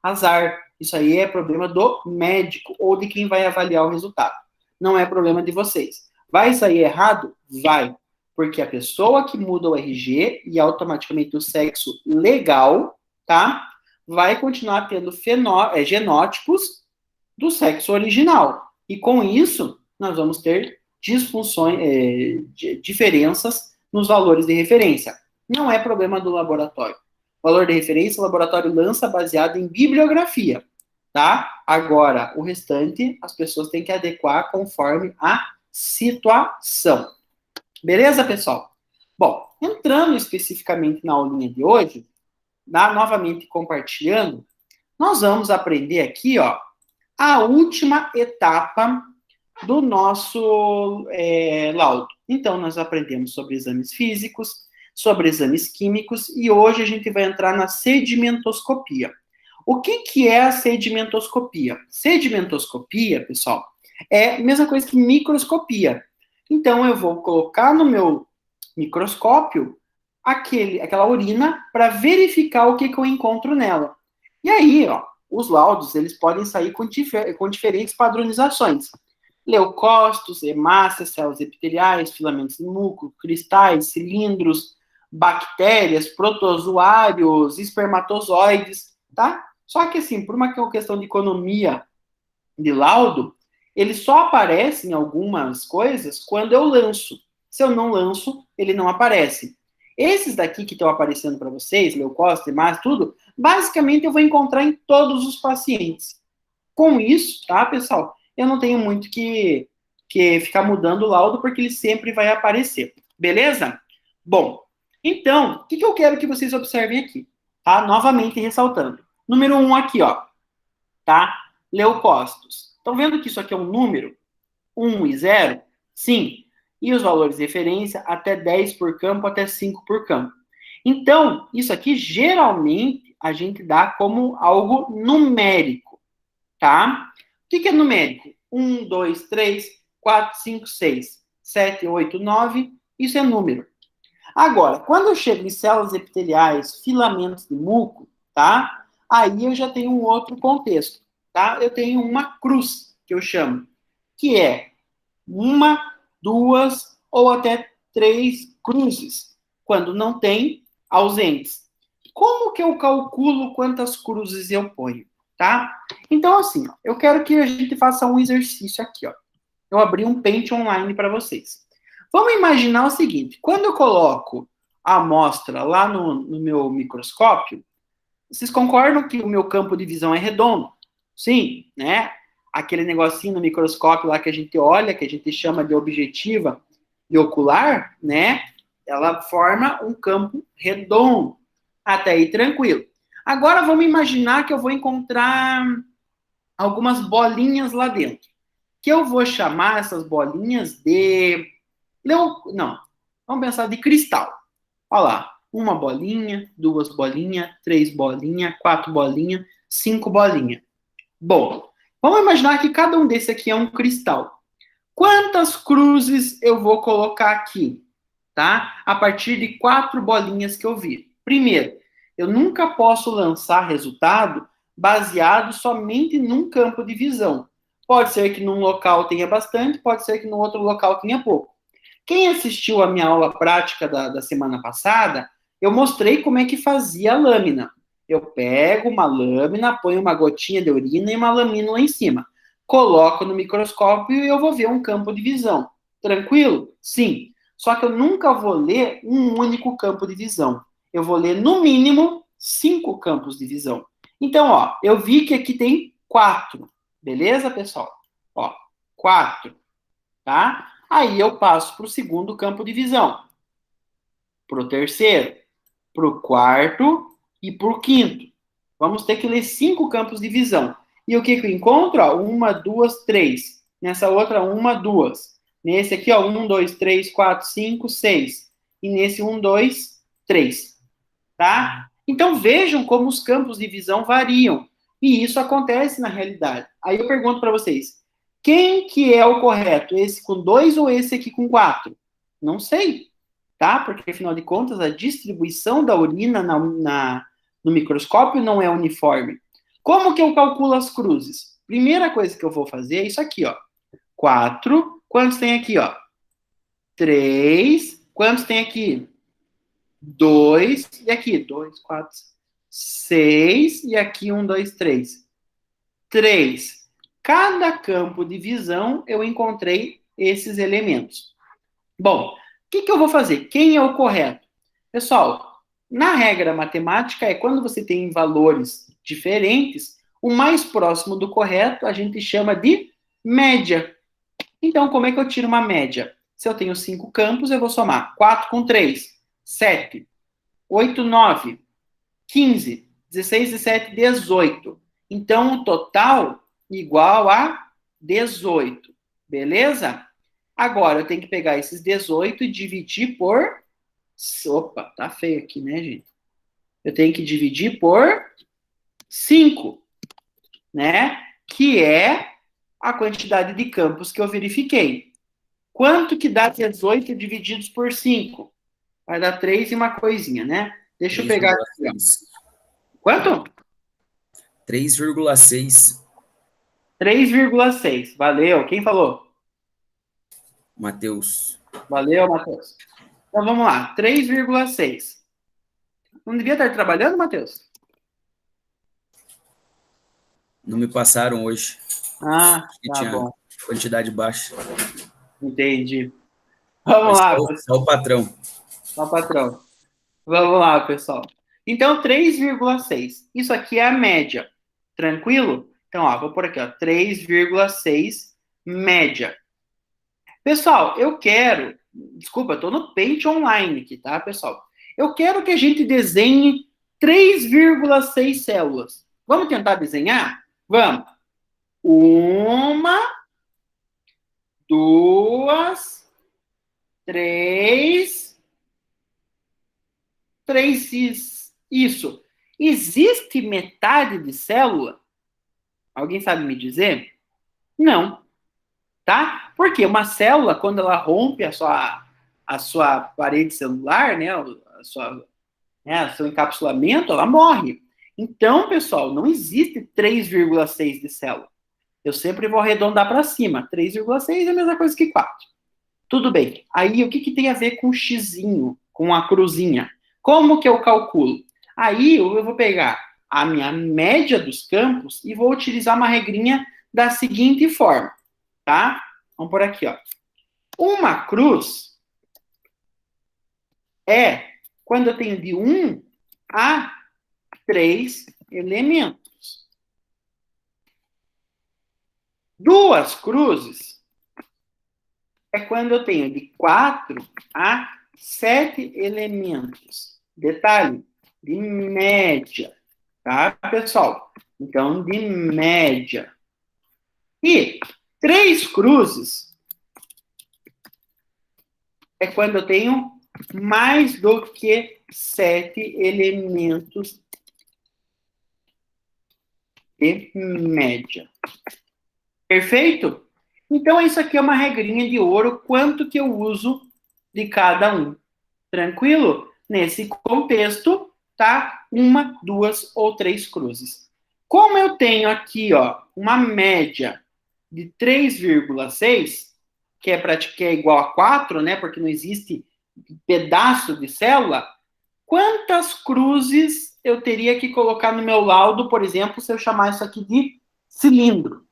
Azar. Isso aí é problema do médico ou de quem vai avaliar o resultado. Não é problema de vocês. Vai sair errado? Vai. Porque a pessoa que muda o RG e automaticamente o sexo legal, tá? Vai continuar tendo genótipos do sexo original. E com isso, nós vamos ter disfunções, diferenças nos valores de referência. Não é problema do laboratório. Valor de referência, o laboratório lança baseado em bibliografia, tá? Agora, o restante, as pessoas têm que adequar conforme a situação. Beleza, pessoal? Bom, entrando especificamente na aulinha de hoje, novamente compartilhando, nós vamos aprender aqui, ó, a última etapa do nosso laudo. Então, nós aprendemos sobre exames físicos, sobre exames químicos, e hoje a gente vai entrar na sedimentoscopia. O que é a sedimentoscopia? Sedimentoscopia, pessoal, é a mesma coisa que microscopia. Então, eu vou colocar no meu microscópio aquela urina para verificar o que eu encontro nela. E aí, ó, os laudos, eles podem sair com diferentes padronizações. Leucócitos, hemácias, células epiteliais, filamentos de núcleo, cristais, cilindros, bactérias, protozoários, espermatozoides, tá? Só que, assim, por uma questão de economia de laudo, ele só aparece em algumas coisas quando eu lanço. Se eu não lanço, ele não aparece. Esses daqui que estão aparecendo para vocês, leucócitos, hemácias, tudo, basicamente eu vou encontrar em todos os pacientes. Com isso, tá, pessoal? Eu não tenho muito que ficar mudando o laudo, porque ele sempre vai aparecer. Beleza? Bom, então, o que eu quero que vocês observem aqui? Tá? Novamente ressaltando. Número 1 aqui, ó. tá? Leucócitos. Estão vendo que isso aqui é um número? 1 e 0? Sim. E os valores de referência, até 10 por campo, até 5 por campo. Então, isso aqui, geralmente, a gente dá como algo numérico, tá? O que é numérico? 1, 2, 3, 4, 5, 6, 7, 8, 9, isso é número. Agora, quando eu chego em células epiteliais, filamentos de muco, tá? Aí eu já tenho um outro contexto, tá? Eu tenho uma cruz, que eu chamo, que é 1, 2 ou até 3 cruzes, quando não tem ausentes. Como que eu calculo quantas cruzes eu ponho, tá? Então, assim, ó, eu quero que a gente faça um exercício aqui, ó. Eu abri um Paint online para vocês. Vamos imaginar o seguinte, quando eu coloco a amostra lá no meu microscópio, vocês concordam que o meu campo de visão é redondo? Sim, né? Aquele negocinho no microscópio lá que a gente olha, que a gente chama de objetiva e ocular, né? Ela forma um campo redondo. Até aí, tranquilo. Agora, vamos imaginar que eu vou encontrar algumas bolinhas lá dentro. Que eu vou chamar essas bolinhas de... Não, vamos pensar de cristal. Olha lá, 1 bolinha, 2 bolinhas, 3 bolinhas, 4 bolinhas, 5 bolinhas. Bom, vamos imaginar que cada um desse aqui é um cristal. Quantas cruzes eu vou colocar aqui? Tá? A partir de 4 bolinhas que eu vi. Primeiro, eu nunca posso lançar resultado baseado somente num campo de visão. Pode ser que num local tenha bastante, pode ser que no outro local tenha pouco. Quem assistiu a minha aula prática da semana passada, eu mostrei como é que fazia a lâmina. Eu pego uma lâmina, ponho uma gotinha de urina e uma lamínula em cima. Coloco no microscópio e eu vou ver um campo de visão. Tranquilo? Sim. Só que eu nunca vou ler um único campo de visão. Eu vou ler, no mínimo, 5 campos de visão. Então, ó, eu vi que aqui tem 4. Beleza, pessoal? Ó, 4. Tá? Aí eu passo para o segundo campo de visão. Para o terceiro. Para o quarto e para o quinto. Vamos ter que ler 5 campos de visão. E o que eu encontro? 1, 2, 3. Nessa outra, 1, 2. Nesse aqui, 1, 2, 3, 4, 5, 6. E nesse 1, 2, 3. Tá? Então vejam como os campos de visão variam. E isso acontece na realidade. Aí eu pergunto para vocês, quem que é o correto? Esse com 2 ou esse aqui com 4? Não sei. Tá? Porque, afinal de contas, a distribuição da urina no microscópio não é uniforme. Como que eu calculo as cruzes? Primeira coisa que eu vou fazer é isso aqui, ó. 4. Quantos tem aqui, ó? 3. Quantos tem aqui? 2. E aqui? 2, 4, 6. E aqui 1, 2, 3. 3. Cada campo de visão eu encontrei esses elementos. Bom, o que eu vou fazer? Quem é o correto? Pessoal, na regra matemática é quando você tem valores diferentes, o mais próximo do correto a gente chama de média. Então, como é que eu tiro uma média? Se eu tenho 5 campos, eu vou somar 4 com 3, 7, 8, 9, 15, 16, 17, 18. Então, o total igual a 18. Beleza? Agora, eu tenho que pegar esses 18 e dividir por... Opa, tá feio aqui, né, gente? Eu tenho que dividir por 5, né? Que é a quantidade de campos que eu verifiquei. Quanto que dá 18 divididos por 5? Vai dar 3 e uma coisinha, né? Deixa eu pegar aqui. Quanto? 3,6. 3,6. Valeu. Quem falou? Matheus. Valeu, Matheus. Então, vamos lá. 3,6. Não devia estar trabalhando, Matheus? Não me passaram hoje. Ah, que tá tinha bom. quantidade baixa. Entendi. Vamos lá, pessoal. Só o patrão. Só o patrão. Vamos lá, pessoal. Então, 3,6. Isso aqui é a média. Tranquilo? Então, ó, vou por aqui, ó. 3,6 média. Pessoal, eu quero... Desculpa, eu tô no Paint online aqui, tá, pessoal? Eu quero que a gente desenhe 3,6 células. Vamos tentar desenhar? Vamos. 1, 2, 3. 3 isso. Existe metade de célula? Alguém sabe me dizer? Não. Tá? Porque uma célula, quando ela rompe a sua parede celular, né, o seu encapsulamento, ela morre. Então, pessoal, não existe 3,6 de célula. Eu sempre vou arredondar para cima. 3,6 é a mesma coisa que 4. Tudo bem. Aí, o que tem a ver com o xizinho, com a cruzinha? Como que eu calculo? Aí, eu vou pegar a minha média dos campos e vou utilizar uma regrinha da seguinte forma, tá? Vamos por aqui, ó. Uma cruz é quando eu tenho de 1 a 3 elementos. 2 cruzes é quando eu tenho de 4 a 7 elementos. Detalhe, de média, tá, pessoal? Então, de média. E 3 cruzes é quando eu tenho mais do que 7 elementos de média. Perfeito? Então, isso aqui é uma regrinha de ouro, quanto que eu uso de cada um. Tranquilo? Nesse contexto, tá? 1, 2 ou 3 cruzes. Como eu tenho aqui, ó, uma média de 3,6, que é igual a 4, né? Porque não existe pedaço de célula. Quantas cruzes eu teria que colocar no meu laudo, por exemplo, se eu chamar isso aqui de cilindro?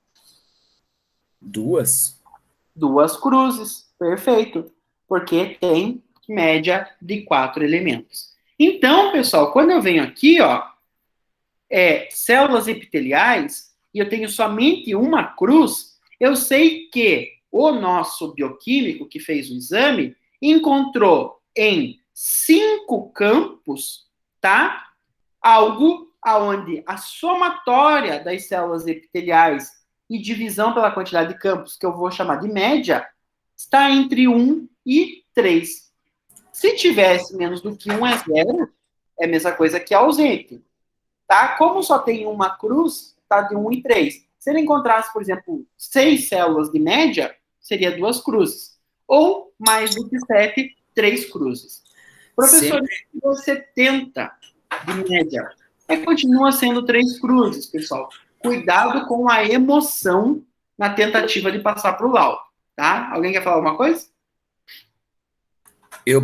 2? 2 cruzes, perfeito, porque tem média de 4 elementos. Então, pessoal, quando eu venho aqui, ó, células epiteliais, e eu tenho somente uma cruz, eu sei que o nosso bioquímico que fez o exame encontrou em 5 campos, tá? Algo aonde a somatória das células epiteliais e divisão pela quantidade de campos, que eu vou chamar de média, está entre 1 e 3. Se tivesse menos do que 1 é 0, é a mesma coisa que ausente. Tá? Como só tem uma cruz, está de 1 e 3. Se ele encontrasse, por exemplo, 6 células de média, seria 2 cruzes. Ou, mais do que 7, 3 cruzes. Professor, Sempre, 70 de média. Continua sendo 3 cruzes, pessoal. Cuidado com a emoção na tentativa de passar para o laudo, tá? Alguém quer falar alguma coisa?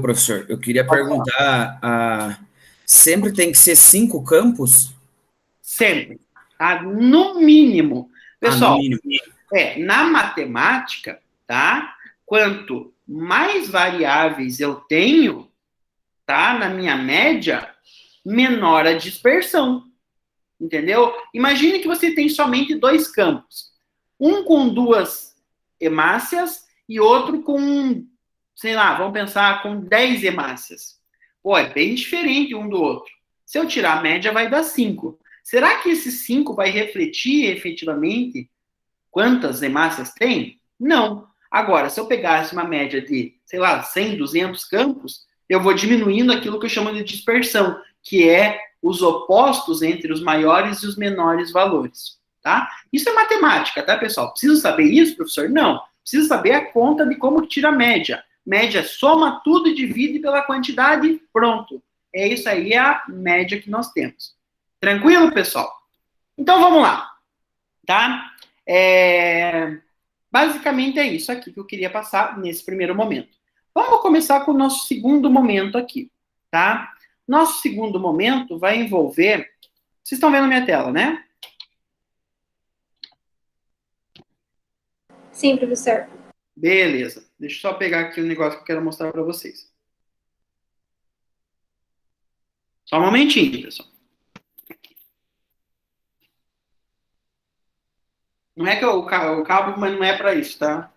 professor, eu queria perguntar, sempre tem que ser 5 campos? Sempre. Tá? No mínimo. Pessoal, No mínimo. na matemática, tá? Quanto mais variáveis eu tenho, tá? Na minha média, menor a dispersão. Entendeu? Imagine que você tem somente 2 campos. Um com 2 hemácias e outro com, sei lá, vamos pensar, com 10 hemácias. Pô, é bem diferente um do outro. Se eu tirar a média, vai dar 5. Será que esse 5 vai refletir efetivamente quantas hemácias tem? Não. Agora, se eu pegasse uma média de, sei lá, 100, 200 campos, eu vou diminuindo aquilo que eu chamo de dispersão, que é os opostos entre os maiores e os menores valores, tá? Isso é matemática, tá, pessoal? Preciso saber isso, professor? Não. Preciso saber a conta de como tira a média. Média soma tudo e divide pela quantidade, pronto. É isso aí, é a média que nós temos. Tranquilo, pessoal? Então, vamos lá, tá? Basicamente é isso aqui que eu queria passar nesse primeiro momento. Vamos começar com o nosso segundo momento aqui, tá? Nosso segundo momento vai envolver... Vocês estão vendo a minha tela, né? Sim, professor. Beleza. Deixa eu só pegar aqui o negócio que eu quero mostrar para vocês. Só um momentinho, pessoal. Não é que o cabo, mas não é para isso, tá?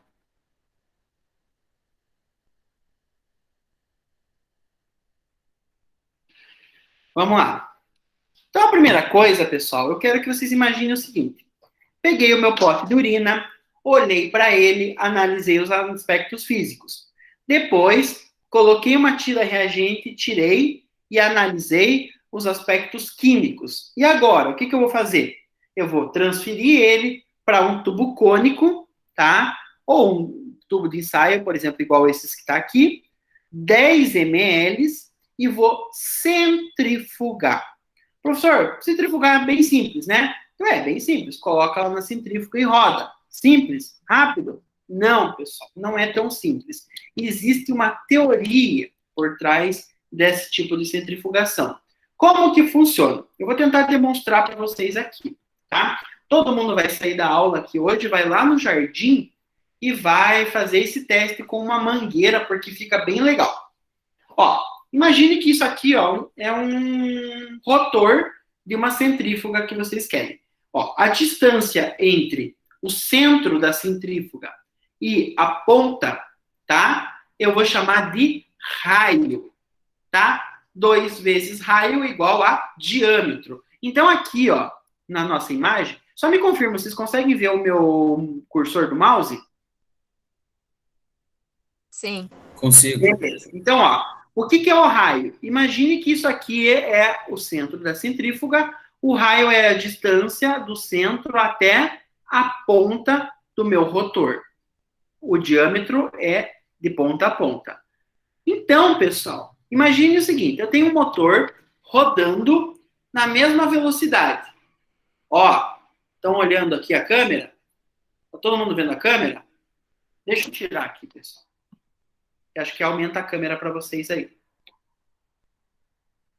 Vamos lá. Então, a primeira coisa, pessoal, eu quero que vocês imaginem o seguinte. Peguei o meu pote de urina, olhei para ele, analisei os aspectos físicos. Depois, coloquei uma tira reagente, tirei e analisei os aspectos químicos. E agora, o que eu vou fazer? Eu vou transferir ele para um tubo cônico, tá? Ou um tubo de ensaio, por exemplo, igual esses que está aqui, 10 ml, e vou centrifugar. Professor, centrifugar é bem simples, né? É bem simples. Coloca ela na centrífuga e roda. Simples? Rápido? Não, pessoal, não é tão simples. Existe uma teoria por trás desse tipo de centrifugação. Como que funciona? Eu vou tentar demonstrar para vocês aqui, tá? Todo mundo vai sair da aula aqui hoje, vai lá no jardim e vai fazer esse teste com uma mangueira, porque fica bem legal. Ó, imagine que isso aqui, ó, é um rotor de uma centrífuga que vocês querem. Ó, a distância entre o centro da centrífuga e a ponta, tá? Eu vou chamar de raio, tá? 2 vezes raio igual a diâmetro. Então, aqui, ó, na nossa imagem, só me confirma, vocês conseguem ver o meu cursor do mouse? Sim. Consigo. Beleza. Então, ó, o que é o raio? Imagine que isso aqui é o centro da centrífuga, o raio é a distância do centro até a ponta do meu rotor. O diâmetro é de ponta a ponta. Então, pessoal, imagine o seguinte, eu tenho um motor rodando na mesma velocidade. Ó, estão olhando aqui a câmera? Está todo mundo vendo a câmera? Deixa eu tirar aqui, pessoal. Eu acho que aumenta a câmera para vocês aí.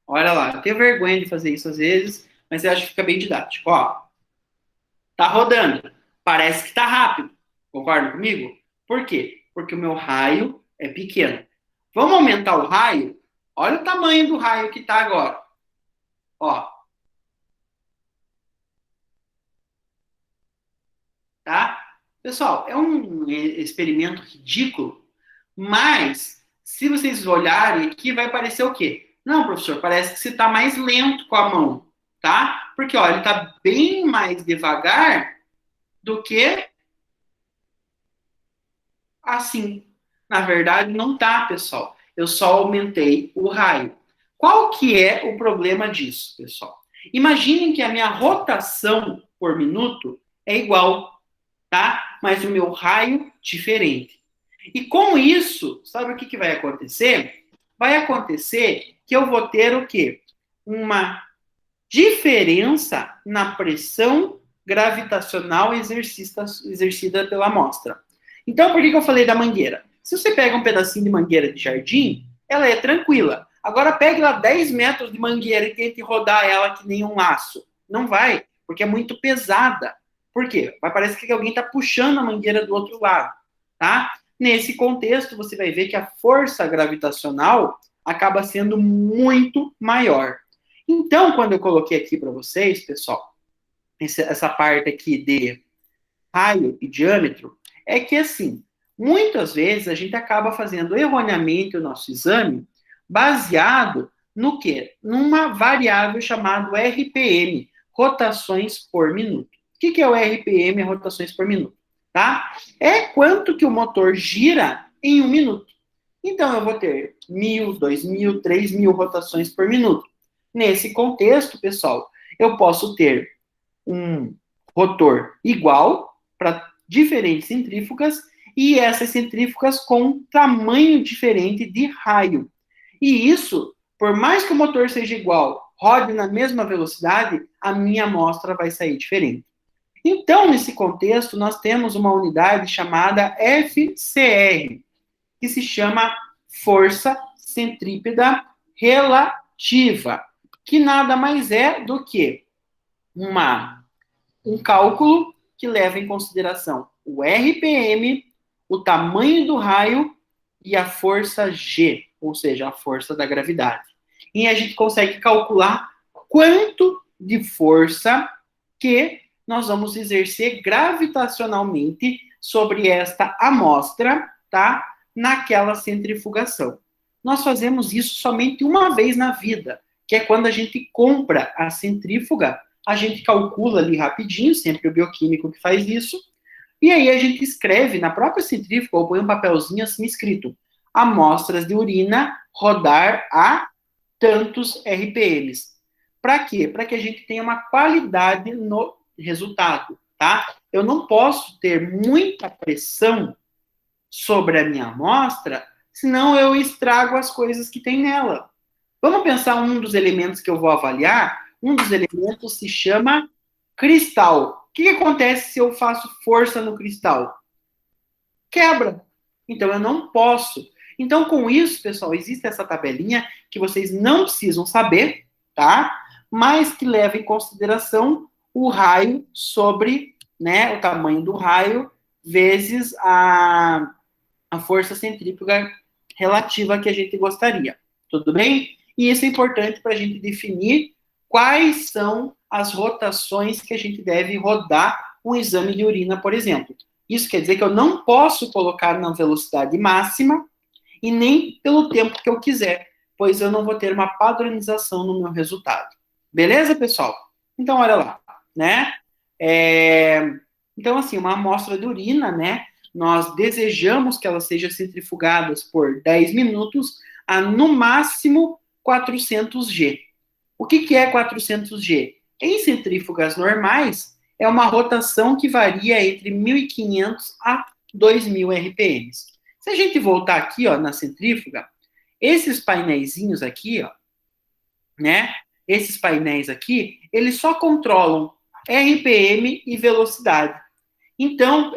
Olha lá, eu tenho vergonha de fazer isso às vezes, mas eu acho que fica bem didático. Ó, tá rodando. Parece que tá rápido. Concordam comigo? Por quê? Porque o meu raio é pequeno. Vamos aumentar o raio? Olha o tamanho do raio que tá agora. Ó. Tá? Pessoal, é um experimento ridículo, mas se vocês olharem aqui, vai parecer o quê? Não, professor, parece que você está mais lento com a mão, tá? Porque, ó, ele está bem mais devagar do que assim. Na verdade, não tá, pessoal. Eu só aumentei o raio. Qual que é o problema disso, pessoal? Imaginem que a minha rotação por minuto é igual, tá? Mas o meu raio diferente. E com isso, sabe o que vai acontecer? Vai acontecer que eu vou ter o quê? Uma diferença na pressão gravitacional exercida pela amostra. Então, por que eu falei da mangueira? Se você pega um pedacinho de mangueira de jardim, ela é tranquila. Agora, pegue lá 10 metros de mangueira e tente rodar ela que nem um laço. Não vai, porque é muito pesada. Por quê? Vai parecer que alguém está puxando a mangueira do outro lado, tá? Nesse contexto, você vai ver que a força gravitacional acaba sendo muito maior. Então, quando eu coloquei aqui para vocês, pessoal, essa parte aqui de raio e diâmetro, é que, assim, muitas vezes a gente acaba fazendo erroneamente o nosso exame baseado no quê? Numa variável chamada RPM, rotações por minuto. O que é o RPM, rotações por minuto? Tá? É quanto que o motor gira em 1 minuto. Então, eu vou ter 1.000, 2.000, 3.000 rotações por minuto. Nesse contexto, pessoal, eu posso ter um rotor igual para diferentes centrífugas e essas centrífugas com tamanho diferente de raio. E isso, por mais que o motor seja igual, rode na mesma velocidade, a minha amostra vai sair diferente. Então, nesse contexto, nós temos uma unidade chamada FCR, que se chama força centrípeta relativa, que nada mais é do que um cálculo que leva em consideração o RPM, o tamanho do raio e a força G, ou seja, a força da gravidade. E a gente consegue calcular quanto de força que nós vamos exercer gravitacionalmente sobre esta amostra, tá? Naquela centrifugação. Nós fazemos isso somente uma vez na vida, que é quando a gente compra a centrífuga a gente calcula ali rapidinho, sempre o bioquímico que faz isso, e aí a gente escreve na própria centrífuga, ou põe um papelzinho assim escrito, amostras de urina rodar a tantos RPMs. Para quê? Para que a gente tenha uma qualidade no resultado, tá? Eu não posso ter muita pressão sobre a minha amostra, senão eu estrago as coisas que tem nela. Vamos pensar um dos elementos que eu vou avaliar? Um dos elementos se chama cristal. O que acontece se eu faço força no cristal? Quebra. Então, eu não posso. Então, com isso, pessoal, existe essa tabelinha que vocês não precisam saber, tá? Mas que leva em consideração o raio sobre, né, o tamanho do raio vezes a força centrífuga relativa que a gente gostaria. Tudo bem? E isso é importante para a gente definir quais são as rotações que a gente deve rodar um exame de urina, por exemplo. Isso quer dizer que eu não posso colocar na velocidade máxima e nem pelo tempo que eu quiser, pois eu não vou ter uma padronização no meu resultado. Beleza, pessoal? Então, olha lá, né? Então, assim, uma amostra de urina, né? Nós desejamos que ela seja centrifugada por 10 minutos a, no máximo, 400 G. O que é 400 G? Em centrífugas normais, é uma rotação que varia entre 1.500 a 2.000 RPMs. Se a gente voltar aqui, ó, na centrífuga, esses painéisinhos aqui, ó, né? Esses painéis aqui, eles só controlam RPM e velocidade. Então,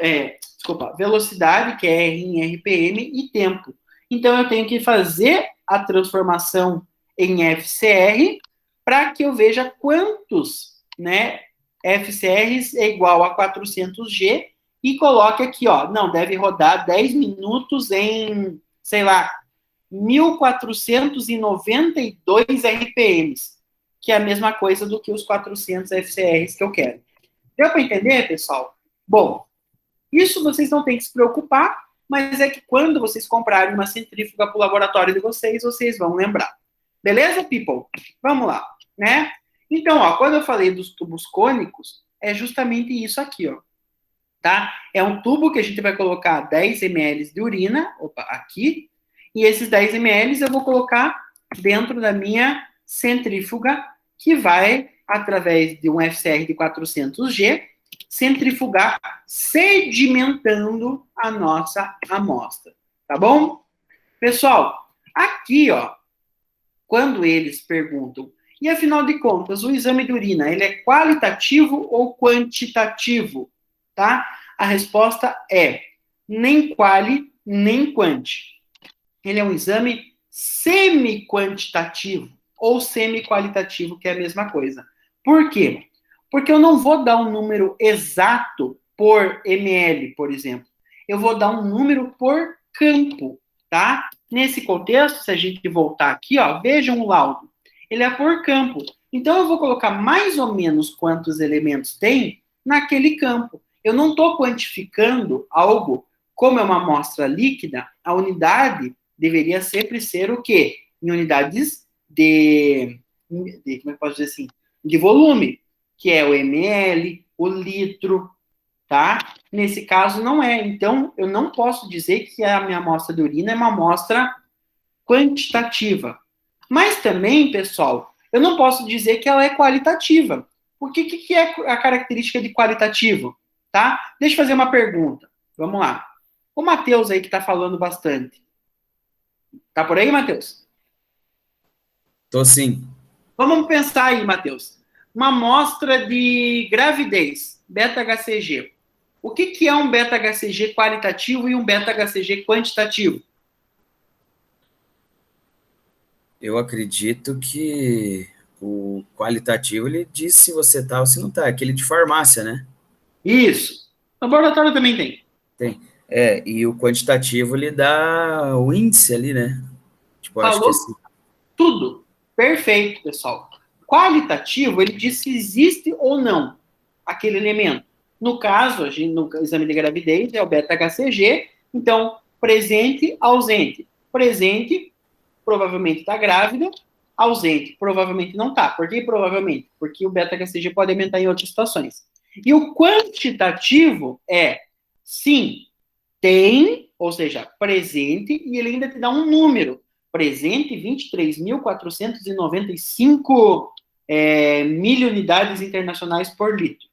velocidade, que é R em RPM, e tempo. Então, eu tenho que fazer a transformação em FCR para que eu veja quantos, né, FCRs é igual a 400G e coloque aqui, ó, não, deve rodar 10 minutos em, sei lá, 1.492 RPMs, que é a mesma coisa do que os 400 FCRs que eu quero. Deu para entender, pessoal? Bom, isso vocês não têm que se preocupar, mas é que quando vocês comprarem uma centrífuga para o laboratório de vocês, vocês vão lembrar. Beleza, people? Vamos lá, né? Então, ó, quando eu falei dos tubos cônicos, é justamente isso aqui, ó. Tá? É um tubo que a gente vai colocar 10 ml de urina, opa, aqui, e esses 10 ml eu vou colocar dentro da minha centrífuga, que vai, através de um FCR de 400G, centrifugar, sedimentando a nossa amostra. Tá bom? Pessoal, aqui, ó, quando eles perguntam, e afinal de contas, o exame de urina, ele é qualitativo ou quantitativo? Tá? A resposta é nem quali, nem quanti. Ele é um exame semi-quantitativo ou semi-qualitativo, que é a mesma coisa. Por quê? Porque eu não vou dar um número exato por ml, por exemplo. Eu vou dar um número por campo, tá? Nesse contexto, se a gente voltar aqui, ó, vejam o laudo. Ele é por campo. Então, eu vou colocar mais ou menos quantos elementos tem naquele campo. Eu não estou quantificando algo, como é uma amostra líquida, a unidade deveria sempre ser o quê? Em unidades de como é que eu posso dizer assim? De volume, que é o ml, o litro, tá? Nesse caso, não é. Então, eu não posso dizer que a minha amostra de urina é uma amostra quantitativa. Mas também, pessoal, eu não posso dizer que ela é qualitativa. O que é a característica de qualitativo? Tá? Deixa eu fazer uma pergunta. Vamos lá. O Matheus aí que está falando bastante. Tá por aí, Matheus? Tô sim. Vamos pensar aí, Matheus. Uma amostra de gravidez, beta-HCG. O que é um beta-HCG qualitativo e um beta-HCG quantitativo? Eu acredito que o qualitativo, ele diz se você tá ou se não tá. Aquele de farmácia, né? Isso. O laboratório também tem. Tem. E o quantitativo, ele dá o índice ali, né? Tipo, acho que Falou assim. tudo. Perfeito, pessoal. Qualitativo, ele diz se existe ou não aquele elemento. No caso, no exame de gravidez, é o beta-HCG. Então, presente, ausente. Presente, provavelmente está grávida. ausente. Provavelmente não está. Por que provavelmente? Porque o beta-HCG pode aumentar em outras situações. E o quantitativo é, sim, tem, ou seja, presente, e ele ainda te dá um número. Presente, 23.495 mil unidades internacionais por litro.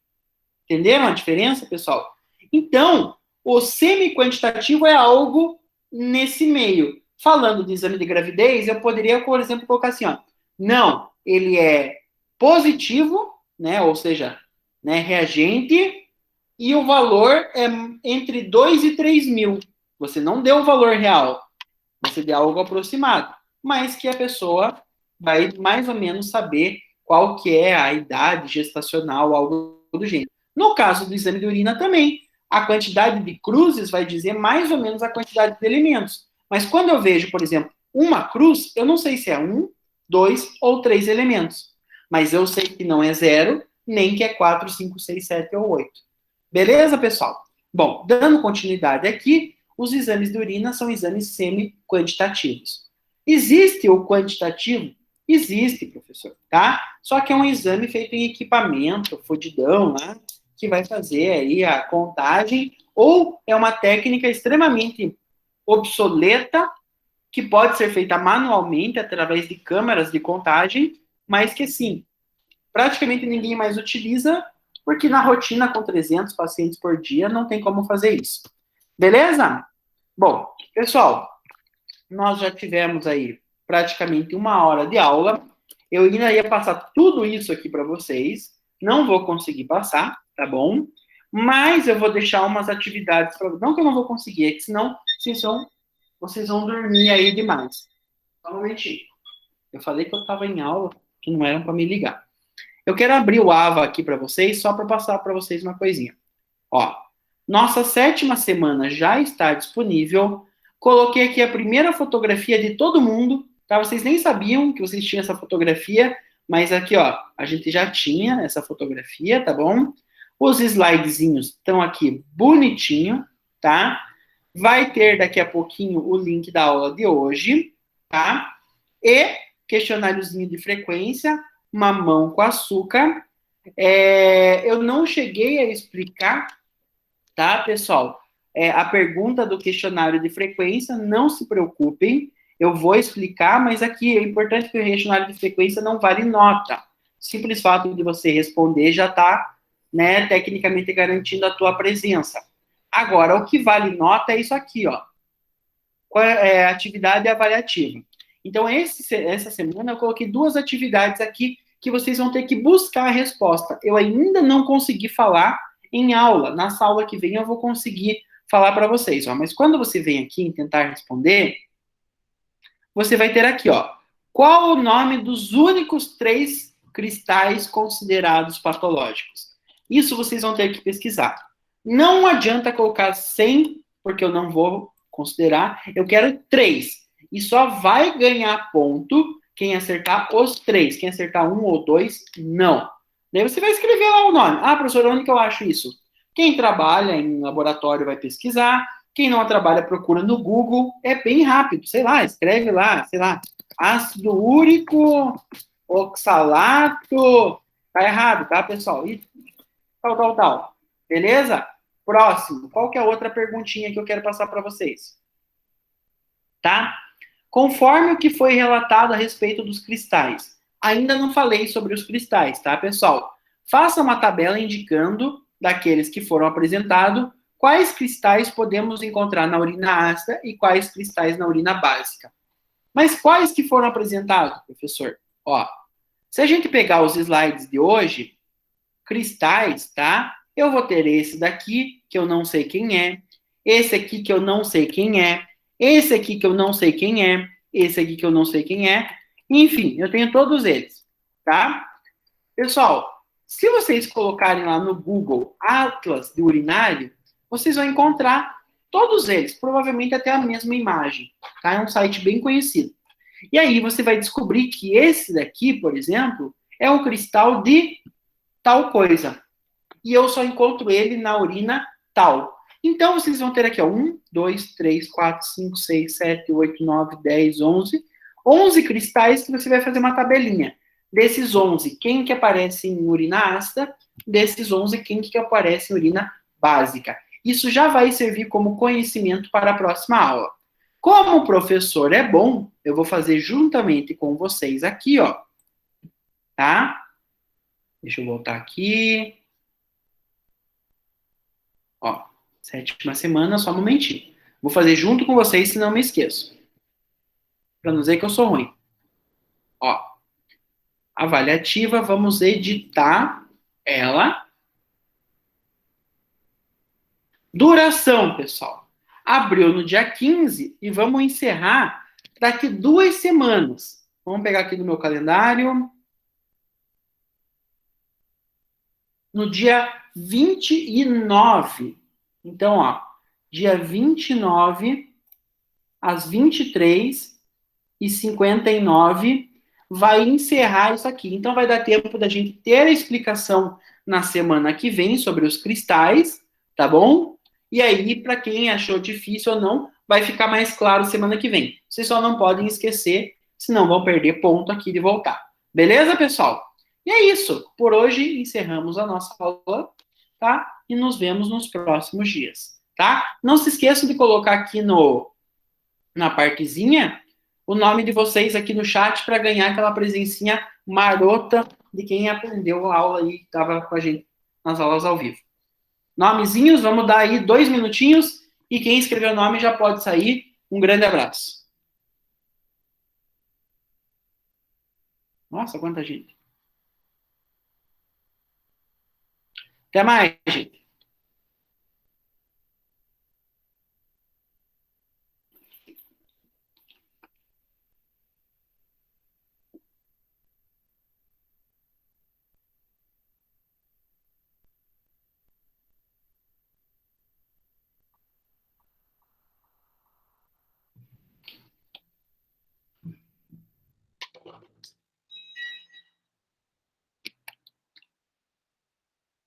Entenderam a diferença, pessoal? Então, o semi-quantitativo é algo nesse meio. Falando de exame de gravidez, eu poderia, por exemplo, colocar assim, ó. Não, ele é positivo, né? Ou seja, né, reagente, e o valor é entre 2 e 3 mil. Você não deu o valor real, você deu algo aproximado, mas que a pessoa vai mais ou menos saber qual que é a idade gestacional, algo do gênero. No caso do exame de urina também, a quantidade de cruzes vai dizer mais ou menos a quantidade de elementos. Mas quando eu vejo, por exemplo, uma cruz, eu não sei se é 1, 2 ou 3 elementos. Mas eu sei que não é 0, nem que é 4, 5, 6, 7 ou 8. Beleza, pessoal? Bom, dando continuidade aqui, os exames de urina são exames semi-quantitativos. Existe o quantitativo? Existe, professor, tá? Só que é um exame feito em equipamento, fodidão, né? Que vai fazer aí a contagem, ou é uma técnica extremamente obsoleta, que pode ser feita manualmente, através de câmeras de contagem, mas que, sim, praticamente ninguém mais utiliza, porque na rotina, com 300 pacientes por dia, não tem como fazer isso. Beleza? Bom, pessoal, nós já tivemos aí praticamente 1 hora de aula. Eu ainda ia passar tudo isso aqui para vocês. Não vou conseguir passar, tá bom? Mas eu vou deixar umas atividades para... Não que eu não vou conseguir, é que senão vocês vão dormir aí demais. Só um momentinho. Eu falei que eu estava em aula, que não eram para me ligar. Eu quero abrir o AVA aqui para vocês, só para passar para vocês uma coisinha. Ó, nossa 7ª semana já está disponível. Coloquei aqui a primeira fotografia de todo mundo, tá? Vocês nem sabiam que vocês tinham essa fotografia, mas aqui, ó, a gente já tinha essa fotografia, tá bom? Os slidezinhos estão aqui bonitinho, tá? Vai ter daqui a pouquinho o link da aula de hoje, tá? E questionáriozinho de frequência, mamão com açúcar. Eu não cheguei a explicar, tá, pessoal? A pergunta do questionário de frequência, não se preocupem, eu vou explicar, mas aqui é importante que o questionário de frequência não vale nota. Simples fato de você responder já está, né, tecnicamente garantindo a tua presença. Agora, o que vale nota é isso aqui, ó. Qual é a atividade avaliativa? Então, essa semana eu coloquei 2 atividades aqui que vocês vão ter que buscar a resposta. Eu ainda não consegui falar em aula. Nessa aula que vem eu vou conseguir falar para vocês, ó. Mas quando você vem aqui e tentar responder, você vai ter aqui, ó. Qual o nome dos únicos 3 cristais considerados patológicos? Isso vocês vão ter que pesquisar. Não adianta colocar 100, porque eu não vou considerar. Eu quero 3. E só vai ganhar ponto quem acertar os 3. Quem acertar 1 ou 2, não. Daí você vai escrever lá o nome. Ah, professor, onde que eu acho isso? Quem trabalha em laboratório vai pesquisar. Quem não trabalha, procura no Google. É bem rápido. Sei lá, escreve lá, sei lá. Ácido úrico, oxalato. Tá errado, tá, pessoal? E tal. Beleza? Próximo. Qual que é a outra perguntinha que eu quero passar para vocês? Tá? Conforme o que foi relatado a respeito dos cristais. Ainda não falei sobre os cristais, tá, pessoal? Faça uma tabela indicando, daqueles que foram apresentados, quais cristais podemos encontrar na urina ácida e quais cristais na urina básica. Mas quais que foram apresentados, professor? Ó, se a gente pegar os slides de hoje, cristais, tá? Eu vou ter esse daqui, que eu não sei quem é, esse aqui que eu não sei quem é, esse aqui que eu não sei quem é, esse aqui que eu não sei quem é, enfim, eu tenho todos eles, tá? Pessoal, se vocês colocarem lá no Google Atlas de urinário, vocês vão encontrar todos eles, provavelmente até a mesma imagem, tá? É um site bem conhecido. E aí você vai descobrir que esse daqui, por exemplo, é um cristal de tal coisa. E eu só encontro ele na urina tal. Então, vocês vão ter aqui, ó, 1, 2, 3, 4, 5, 6, 7, 8, 9, 10, 11. 11 cristais que você vai fazer uma tabelinha. Desses 11, quem que aparece em urina ácida? Desses 11, quem que aparece em urina básica? Isso já vai servir como conhecimento para a próxima aula. Como o professor é bom, eu vou fazer juntamente com vocês aqui, ó. Tá? Deixa eu voltar aqui. Ó, 7ª semana, só um momentinho. Vou fazer junto com vocês, senão me esqueço. Para não dizer que eu sou ruim. Ó, avaliativa, vamos editar ela. Duração, pessoal. Abriu no dia 15 e vamos encerrar daqui 2 semanas. Vamos pegar aqui no meu calendário. No dia 29. Então, ó, dia 29, às 23h59, vai encerrar isso aqui. Então, vai dar tempo da gente ter a explicação na semana que vem sobre os cristais, tá bom? E aí, para quem achou difícil ou não, vai ficar mais claro semana que vem. Vocês só não podem esquecer, senão vão perder ponto aqui de voltar. Beleza, pessoal? E é isso. Por hoje, encerramos a nossa aula, tá? E nos vemos nos próximos dias, tá? Não se esqueçam de colocar aqui na partezinha o nome de vocês aqui no chat para ganhar aquela presencinha marota de quem aprendeu a aula e estava com a gente nas aulas ao vivo. Nomezinhos, vamos dar aí 2 minutinhos e quem escreveu o nome já pode sair. Um grande abraço. Nossa, quanta gente. Até mais, gente.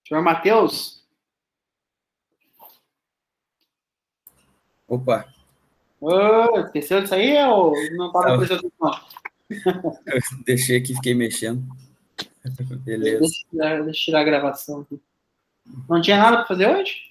Senhor Matheus? Opa, Esqueceu disso aí ou não estava prestando atenção? eu deixei aqui, fiquei mexendo. Beleza. Deixa eu tirar a gravação aqui. Não tinha nada para fazer hoje?